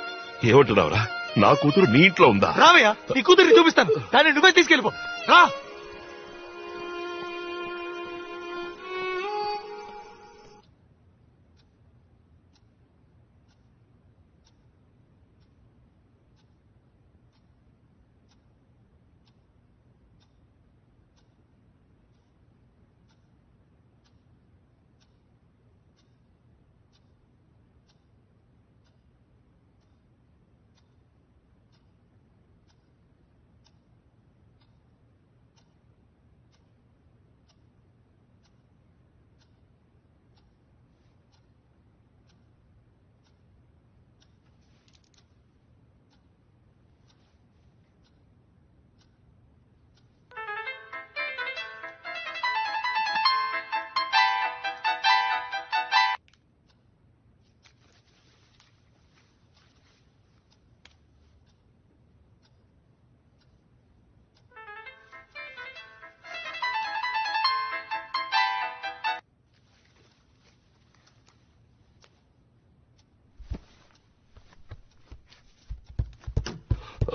ఏమంటున్నావురా? నా కూతురు నీ ఇంట్లో ఉందా? రావయ్యా, నీ కూతురిని చూపిస్తాను. దాన్ని నువ్వే తీసుకెళ్ళిపో. రా.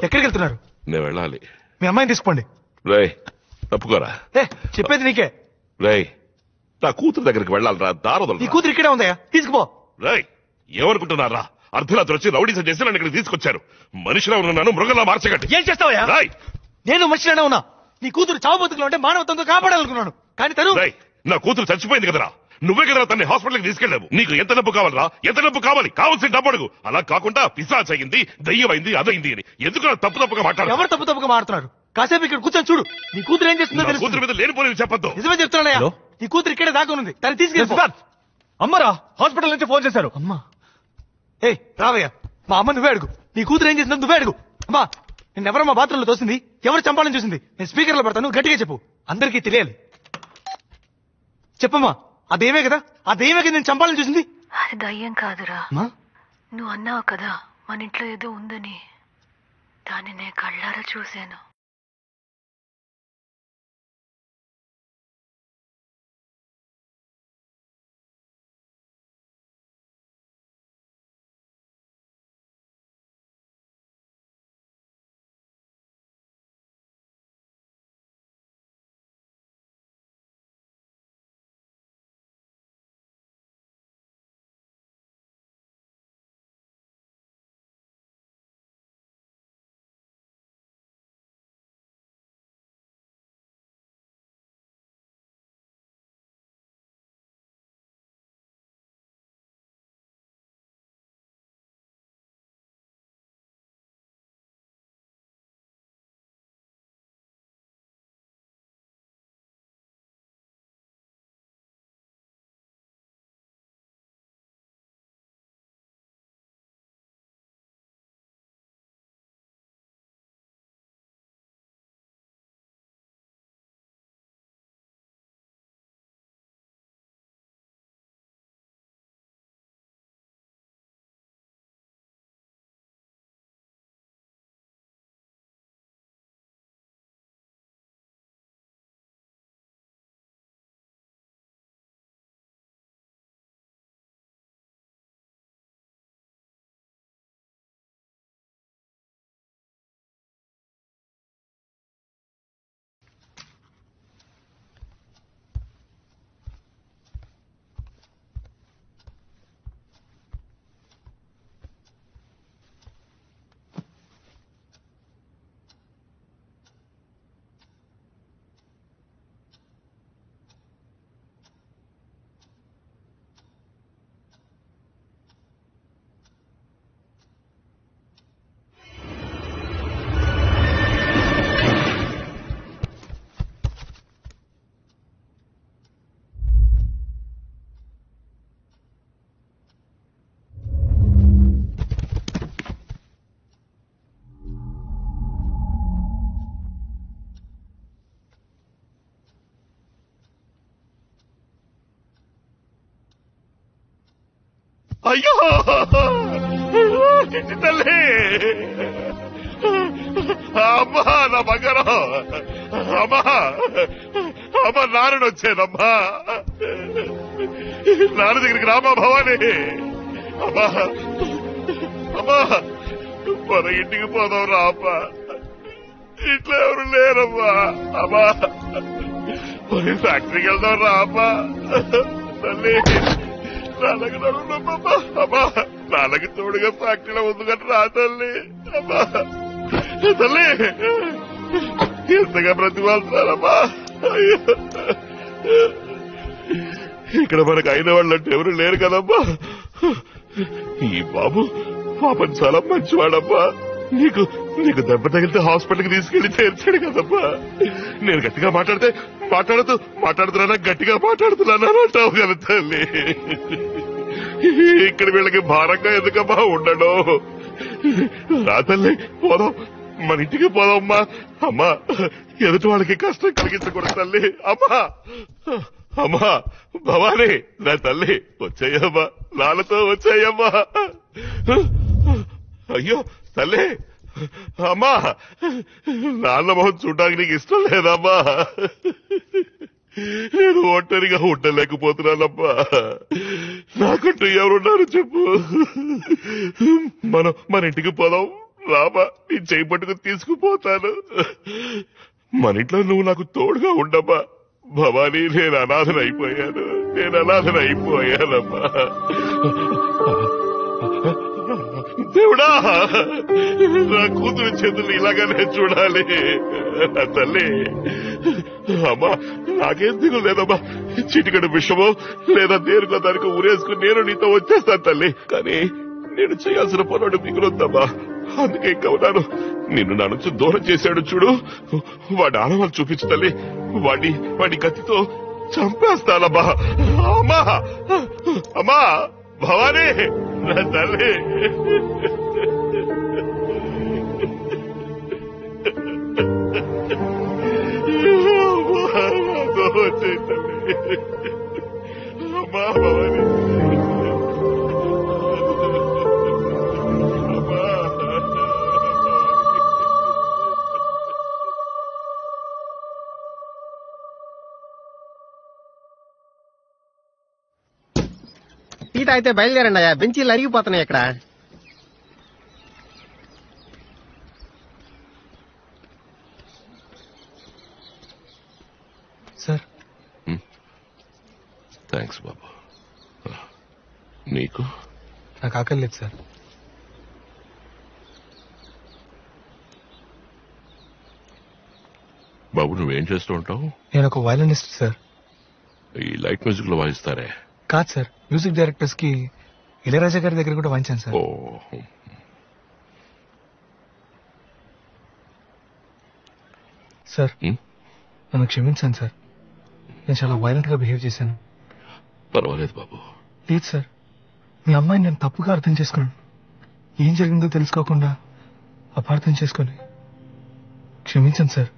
ఎక్కడికి వెళ్తున్నారు? నేను వెళ్ళాలి. మీ అమ్మాయిని తీసుకోండి. రేయ్ తప్పుకోరా. చెప్పేది నీకే. రేయ్ నా కూతురు దగ్గరికి వెళ్ళాలరా, దారదలు. నీ కూతురు ఇక్కడే ఉందయ్యా, తీసుకుపో. రేయ్ ఏమనుకుంటున్నారా? అర్ధరాత్రి వచ్చి రౌడీసం చేసి నన్ను ఇక్కడికి తీసుకొచ్చారు. మనిషిలా ఉన్నాను, మృగంలా మార్చకండి. ఏం చేస్తావయ్యా? రాయ్ నేను మనిషిలోనే ఉన్నా. నీ కూతురు చావు బతుకులు అంటే మానవత్వంతో కాపాడాలనుకున్నాను. కానీ తను నా కూతురు చచ్చిపోయింది కదరా. నువ్వే కదరా తన్ని హాస్పిటల్కి తీసుకెళ్ళావు. నీకు ఎంత డబ్బు కావాలరా? ఎంత డబ్బు కావాలి? కావాల్సిన డబ్బు అడుగు. అలా కాకుండా పిశాచ్ అయింది, దయ్యమైంది, అదైంది అని ఎందుకు తప్పుగా మాట్లాడు? ఎవరు తప్పుగా మాట్లాడుతున్నారు? కాసేపు ఇక్కడ కూర్చొని చూడు. నీ కూతురు ఏం చేస్తుందో తెలుసు. కూతురు మీద లేనిపోయి చెప్పొద్దు. నిజమే చెప్తున్నానయ్యా, నీ కూతురు ఇక్కడే దాక్కునుంది. తను తీసుకెళ్ళి. అమ్మరా హాస్పిటల్ నుంచి ఫోన్ చేశారు. అమ్మా రావయ్యా, మా అమ్మ నువ్వే అడుగు. నీ కూతురు ఏం చేసిందో నువ్వే అడుగు. అమ్మా నిన్నెవరో మా బాత్రూంలో తోసింది, ఎవరు చంపాలని చూసింది? నేను స్పీకర్ లో పెడతాను, గట్టిగా చెప్పు, అందరికీ తెలియాలి. చెప్పమ్మా, అదేమే కదా నేను చంపాలని చూసింది. అది దయ్యం కాదురా. నువ్వు అన్నావు కదా మన ఇంట్లో ఏదో ఉందని, దాన్ని నేను కళ్ళారా చూశాను. అయ్యో చిట్టి తల్లి, అమ్మా నా బంగారం, అమ్మా అమ్మా నాన్న వచ్చానమ్మా, నాన్న దగ్గరికి రామా భవాని. అమ్మా అమ్మా మన ఇంటికి పోదాం రా అమ్మా, ఇంట్లో ఎవరు లేరమ్మా. అమ్మా మరి ఫ్యాక్టరీకి వెళ్దాం రా అమ్మా. తల్లి నాన్నకి నడువునమ్మా, అమ్మా నాన్నకి తోడుగా ఫ్యాక్టరీలో ఉంది కానీ రా తల్లి. అమ్మా తల్లి ఎంతగా బ్రతిమాలుతున్నారమ్మా. ఇక్కడ మనకు అయిన వాళ్ళంటే ఎవరు లేరు కదమ్మా. ఈ బాబు పాపం చాలా మంచివాడమ్మా. నీకు దెబ్బ తగిలితే హాస్పిటల్కి తీసుకెళ్లి చేర్చాడు కదమ్మా. నేను గట్టిగా మాట్లాడుతున్నా గట్టిగా మాట్లాడుతున్నాను అంటావు కదా తల్లి. ఇక్కడ వీళ్ళకి భారంగా ఎందుకమ్మా ఉండడం. రా తల్లి పోదాం, మన ఇంటికి పోదామ్మా. అమ్మా ఎదుటి వాళ్ళకి కష్టం కలిగించకూడదు తల్లి. అమ్మా అమ్మా భవాని నా తల్లి వచ్చాయమ్మా, నాన్నతో వచ్చాయమ్మా. అయ్యో తల్లి, అమ్మా నాన్న మొహం చూడడానికి నీకు ఇష్టం లేదమ్మా. నేను ఒంటరిగా ఉండలేకపోతున్నానమ్మా. నాకంటూ ఎవరున్నారు చెప్పు. మన ఇంటికి పోదాం రామా, నీ చేయి పట్టుకుని తీసుకుపోతాను. మన ఇంట్లో నువ్వు నాకు తోడుగా ఉండమ్మా. భవానీ నేను అనాథనైపోయానమ్మా. దేవుడా నా కూతురు చేతులు ఇలాగానే చూడాలి తల్లి. అమ్మా నాకేం దిగులు లేదమ్మా. చిటికడు విషమో లేదా దేనికో దానికి ఊరేసుకుని నేను నీతో వచ్చేస్తాను తల్లి. కానీ నేను చేయాల్సిన పనుడు మిగులుద్దమ్మా. అందుకే ఇంకా ఉన్నాను. నిన్ను నా నుంచి దూరం చేశాడు చూడు, వాడి ఆనవాళ్ళు చూపించు తల్లి. వాడి కత్తితో చంపేస్తానమ్మా. అమ్మా అమ్మా భవానీ నా తల్లి. అమ్మా భవానీ టీ తాగితే బయలుదేరండి అయ్యా, బెంచీలు అరిగిపోతున్నాయి ఇక్కడ. సార్ థ్యాంక్స్ బాబు. నీకు? నాకు ఆకలి లేదు సార్. బాబు నువ్వేం చేస్తూ ఉంటావు? నేను ఒక వయలినిస్ట్ సార్. ఈ లైట్ మ్యూజిక్ లో వాయిస్తారే? కాదు సార్, మ్యూజిక్ డైరెక్టర్స్ కి ఇళయరాజా గారి దగ్గర కూడా వాయించాను సార్. సార్ నన్ను క్షమించాను సార్, నేను చాలా వైలెంట్ గా బిహేవ్ చేశాను. పర్వాలేదు బాబు. లేదు సార్, మీ అమ్మాయిని నేను తప్పుగా అర్థం చేసుకున్నాను. ఏం జరిగిందో తెలుసుకోకుండా అపార్థం చేసుకొని క్షమించాను సార్.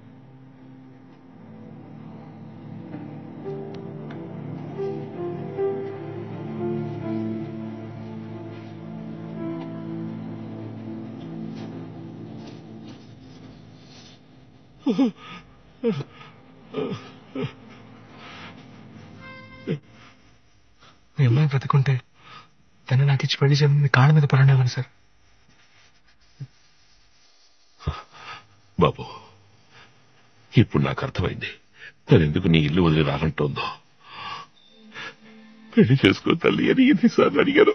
మీ అమ్మాయి బ్రతుకుంటే తను నాకు ఇచ్చి పెళ్లి చేయమని మీ కాళ్ళ మీద పడినవాను సార్. బాబు ఇప్పుడు నాకు అర్థమైంది తను ఎందుకు నీ ఇల్లు వదిలి రానంటోందో. పెళ్లి చేసుకో తల్లి అని ఎన్నిసార్లు అడిగాను.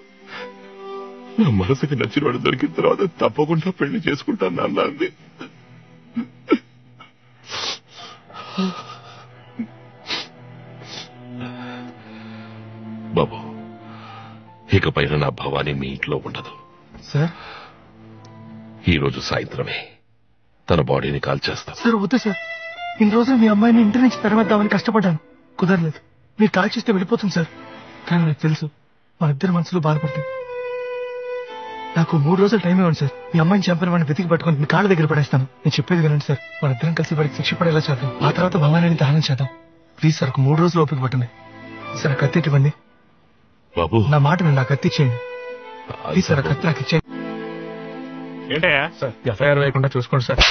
నా మనసుకి నచ్చిన వాడు దొరికిన తర్వాత తప్పకుండా పెళ్లి చేసుకుంటాను అన్నది. బాబు ఇకపైన నా భవానీ మీ ఇంట్లో ఉండదు సార్. ఈ రోజు సాయంత్రమే తన బాడీని కాల్చేస్తాను. సార్ వద్దు సార్, ఇన్ని రోజులు మీ అమ్మాయిని ఇంటి నుంచి తరమేద్దామని కష్టపడ్డాను, కుదరలేదు. మీరు కాల్ చేస్తే వెళ్ళిపోతుంది సార్. కానీ నాకు తెలుసు మా ఇద్దరు మనసులు బాధపడుతుంది. నాకు 3 రోజులు టైం ఇవ్వండి సార్. మీ అమ్మాయిని చంపిన వాడిని వెతికి పట్టుకుని మీ కాళ్ళ దగ్గర పడేస్తాను. నేను చెప్పేది వినండి సార్, మన ఇద్దరం కలిసి వాడికి శిక్ష పడేలా చేద్దాం. ఆ తర్వాత భవానీని దహనం చేద్దాం. ప్లీజ్ సార్, ఒక 3 రోజులు ఓపిక పట్టండి సార్. కత్తి ఇవ్వండి బాబు. నా మాట విని నాకు కత్తి ఇచ్చేయండి. సార్ కత్తి నాకు ఇచ్చే ఏంటయ్యా సార్ ఎఫ్ఐఆర్ వేయకుండా చూసుకోండి సార్.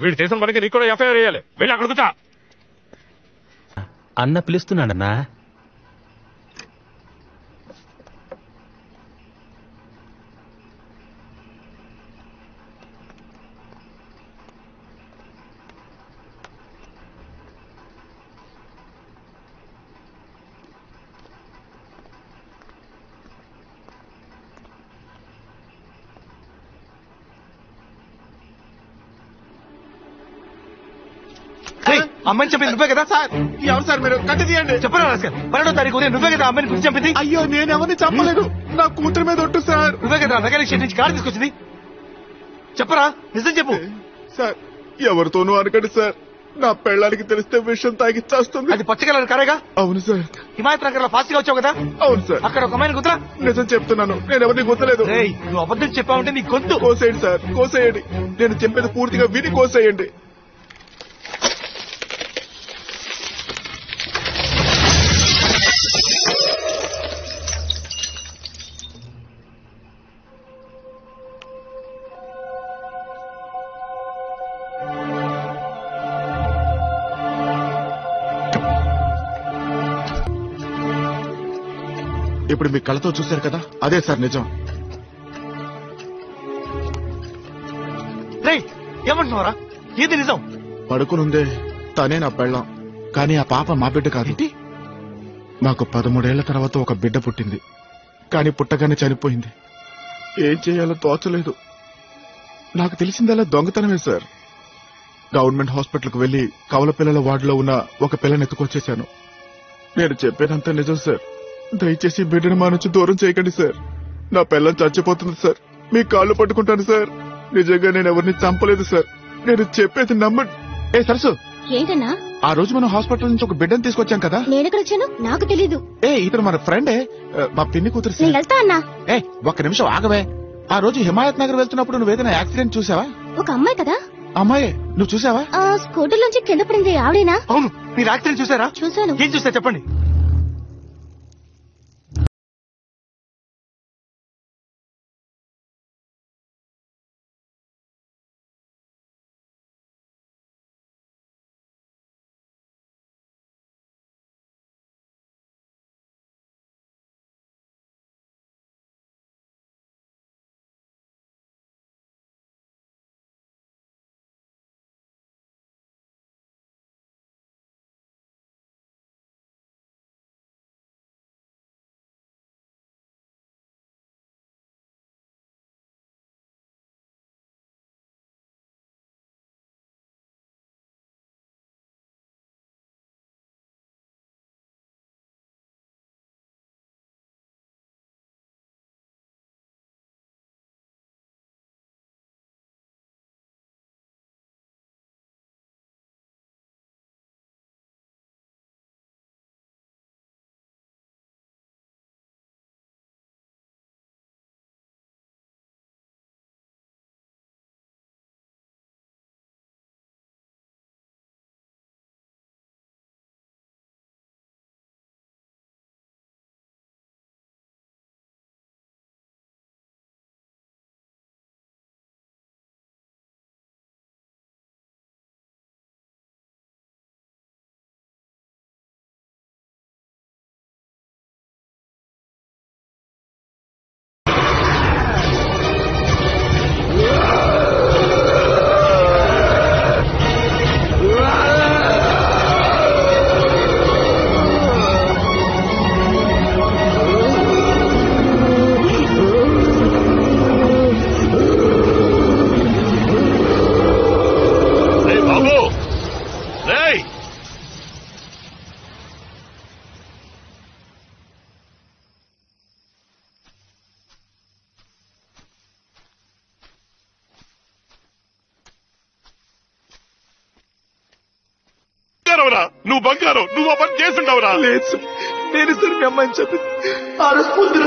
వీడు చేసిన పనికి నీకు కూడా ఎఫ్ఐఆర్ వేయాలి. వెళ్ళి అక్కడ కూర్చో. అన్న పిలుస్తున్నాడన్నా. అమ్మాయిని చెప్పింది నువ్వే కదా సార్? ఎవరు సార్ మీరు? కట్టి తీయండి. చెప్పరా రాస్కల్, 12వ తారీఖు నువ్వే కదా అమ్మాయిని గురించి చెప్పింది? అయ్యో నేను ఎవరిని చంపలేదు, నా కూతురు మీద ఒట్టు సార్. నువ్వే కదా మెకానిక్ షెడ్ నుంచి కారు తీసుకొచ్చింది? చెప్పరా, నిజం చెప్పు సార్. ఎవరితోనూ అనకండి సార్, నా పెళ్ళానికి తెలిస్తే విషయం తాగిచ్చేస్తుంది. అది పచ్చ కలర్ కారేగా? అవును సార్. హిమాయత్ నగర్ లో ఫాస్ట్ గా వచ్చావు కదా? అవును సార్. అక్కడ ఒక అమ్మాయిని గుర్తురా? నిజం చెప్తున్నాను, నేను ఎవరిని గుర్తులేదు. నువ్వు అబద్ధం చెప్పావంటే నీ గొంతు కోసేయండి సార్, కోసేయండి. నేను చెప్పేది పూర్తిగా విని కోసేయండి. ఇప్పుడు మీ కళ్ళతో చూశారు కదా, అదే సార్ నిజం. ఏమంటున్నారా? ఏది నిజం? పడుకునుందే తనే నా పెళ్ళాం, కానీ ఆ పాప మా బిడ్డ కాదు. నాకు 13 ఏళ్ల తర్వాత ఒక బిడ్డ పుట్టింది, కానీ పుట్టగానే చనిపోయింది. ఏం చేయాలో తోచలేదు. నాకు తెలిసిందల్లా దొంగతనమే సార్. గవర్నమెంట్ హాస్పిటల్కి వెళ్లి కవల పిల్లల వార్డులో ఉన్న ఒక పిల్లని ఎత్తుకొచ్చేశాను. నేను చెప్పేదంతా నిజం సార్. దయచేసి బిడ్డను మా నుంచి దూరం చేయకండి సార్. నా పిల్లం చచ్చిపోతుంది సార్, మీ కాళ్ళు పట్టుకుంటాను సార్. నిజంగా నేను ఎవరిని చంపలేదు సార్, నేను చెప్పేది నమ్మండి. ఏ సరసు, ఏంటన్నా? ఆ రోజు మనం హాస్పిటల్ నుంచి ఒక బిడ్డను తీసుకొచ్చాం కదా? నేనెక్కడ వచ్చాను నాకు తెలీదు. ఇతను మన ఫ్రెండే, మా పిన్ని కూతురు సార్. వెళ్తా అన్నా. ఒక్క నిమిషం ఆగవే. ఆ రోజు హిమాయత్ నగర్ వెళ్తున్నప్పుడు నువ్వేదైనా యాక్సిడెంట్ చూసావా? ఒక అమ్మాయి కదా? అమ్మాయి నువ్వు చూసావా? స్కూటర్ నుంచి కింద పడింది ఆవిడేనా? అవును. మీరు యాక్సిడెంట్ చూసారా? చూసాను. ఏం చూసా చెప్పండి. నువ్వు బంగారం, నువ్వు ఆ పని చేస్తుండవురా? లేదు, నేను సార్ మీ అమ్మాయిని చెప్పింది ఆ రోజు పొద్దున.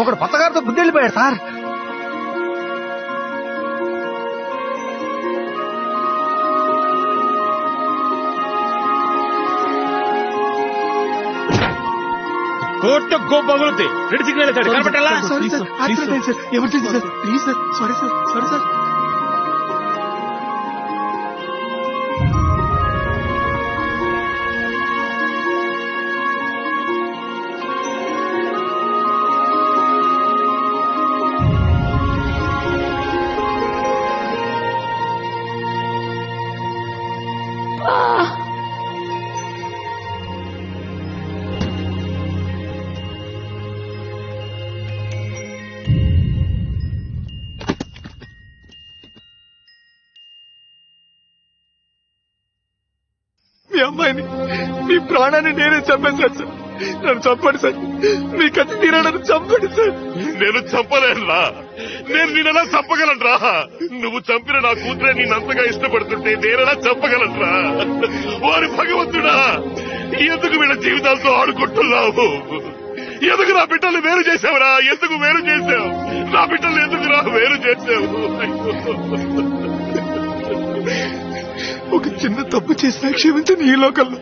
ఒకడు కొత్తగారితో బుద్ధి వెళ్ళిపోయాడు సార్. కోర్టు గోపగులుద్ది. రెడ్ సిగ్నల్ వేశాడు, కనపట్టాలా? Emergency sir, please sir, sorry sir, sorry sir. మీ అమ్మాయిని, మీ ప్రాణాన్ని నేనే చంపేశాను సార్. నన్ను చంపండి సార్, మీ కత్తి తీరడానికి చంపండి సార్. నేను చంపలేనురా, నేను నేనెలా చంపగలనురా? నువ్వు చంపిన నా కూతురే నేనంతగా ఇష్టపడుతుంటే నేనెలా చంపగలనురా? వారి భగవంతుడా, ఎందుకు వీళ్ళ జీవితాలతో ఆడుకుంటున్నావు? ఎందుకు నా బిడ్డలు వేరు చేసావురా? ఎందుకు వేరు చేసావు? నా బిడ్డలు ఎందుకురా వేరు చేసావు? ఒక చిన్న తప్పు చేసినా క్షమించండి. ఈ లోకల్లో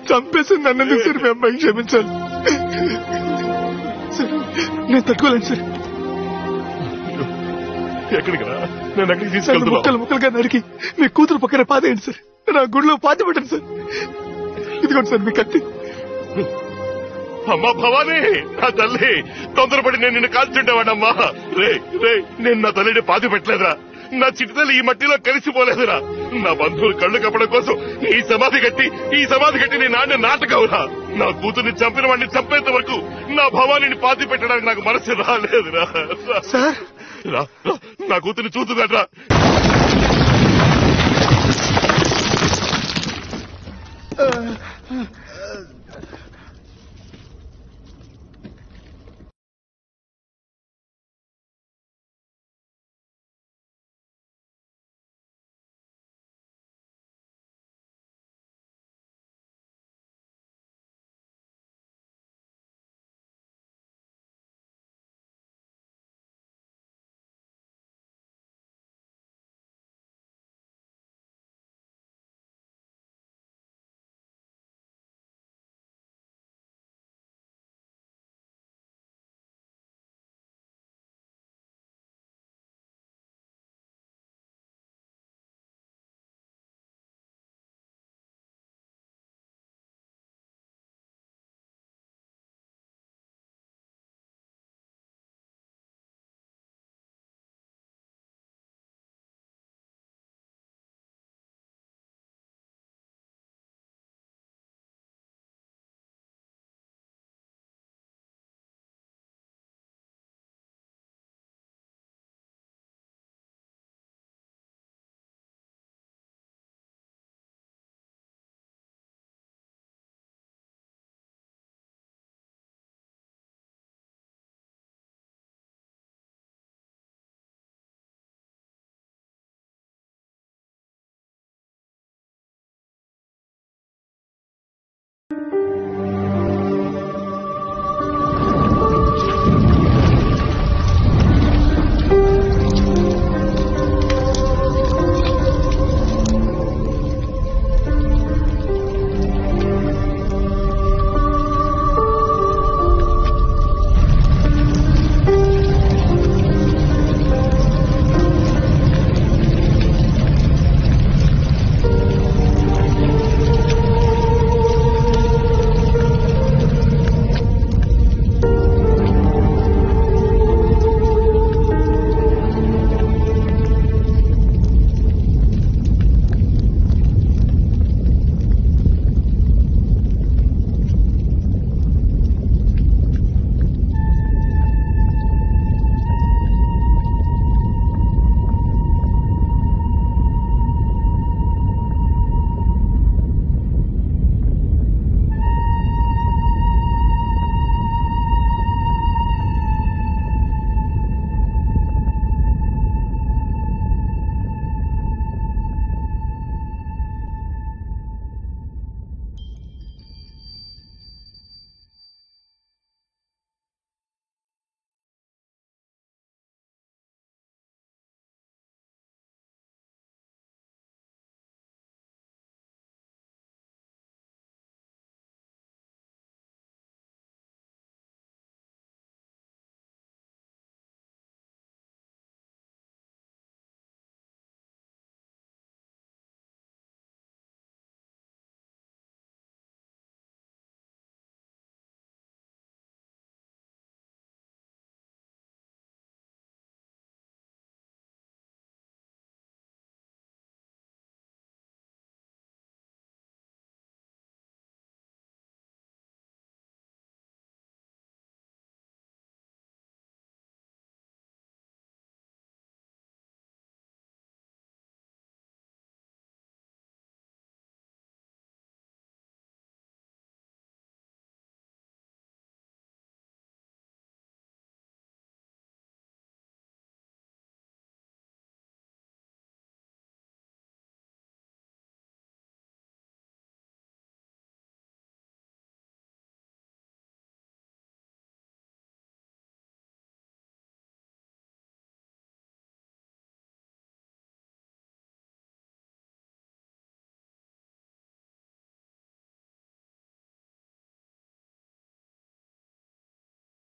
చంపేసి నన్ను సార్ మీ అమ్మాయిని క్షమించాలి సార్. నేను తట్టుకోలేను సార్. ఎక్కడికి రా? నేను ఎక్కడికి ముక్కలు తీసుకెళ్తున్నా? ముక్కలుగా నరికి మీ కూతురు పక్కన పాదేయండి సార్. నా గుడిలో పాతి పెట్టండి సార్. ఇదిగోండి సార్ మీ కత్తి. అమ్మా భవానీ, నా తల్లి, తొందరపడి నేను నిన్ను కాల్చుండేవాడమ్మా. రే రే, నేను నా తల్లిని పాతి పెట్టలేదురా. నా చిట్టి తల్లి ఈ మట్టిలో కలిసిపోలేదురా. నా బంధువులు కళ్ళు కప్పడం కోసం ఈ సమాధి కట్టి నీ నాన్న నాటకవురా. నా కూతుర్ని చంపిన వాడిని చంపేంత వరకు నా భవానీని పాతి పెట్టడానికి నాకు మనసు రాలేదురా. నా కూతుర్ని చూద్దుగాట్రా.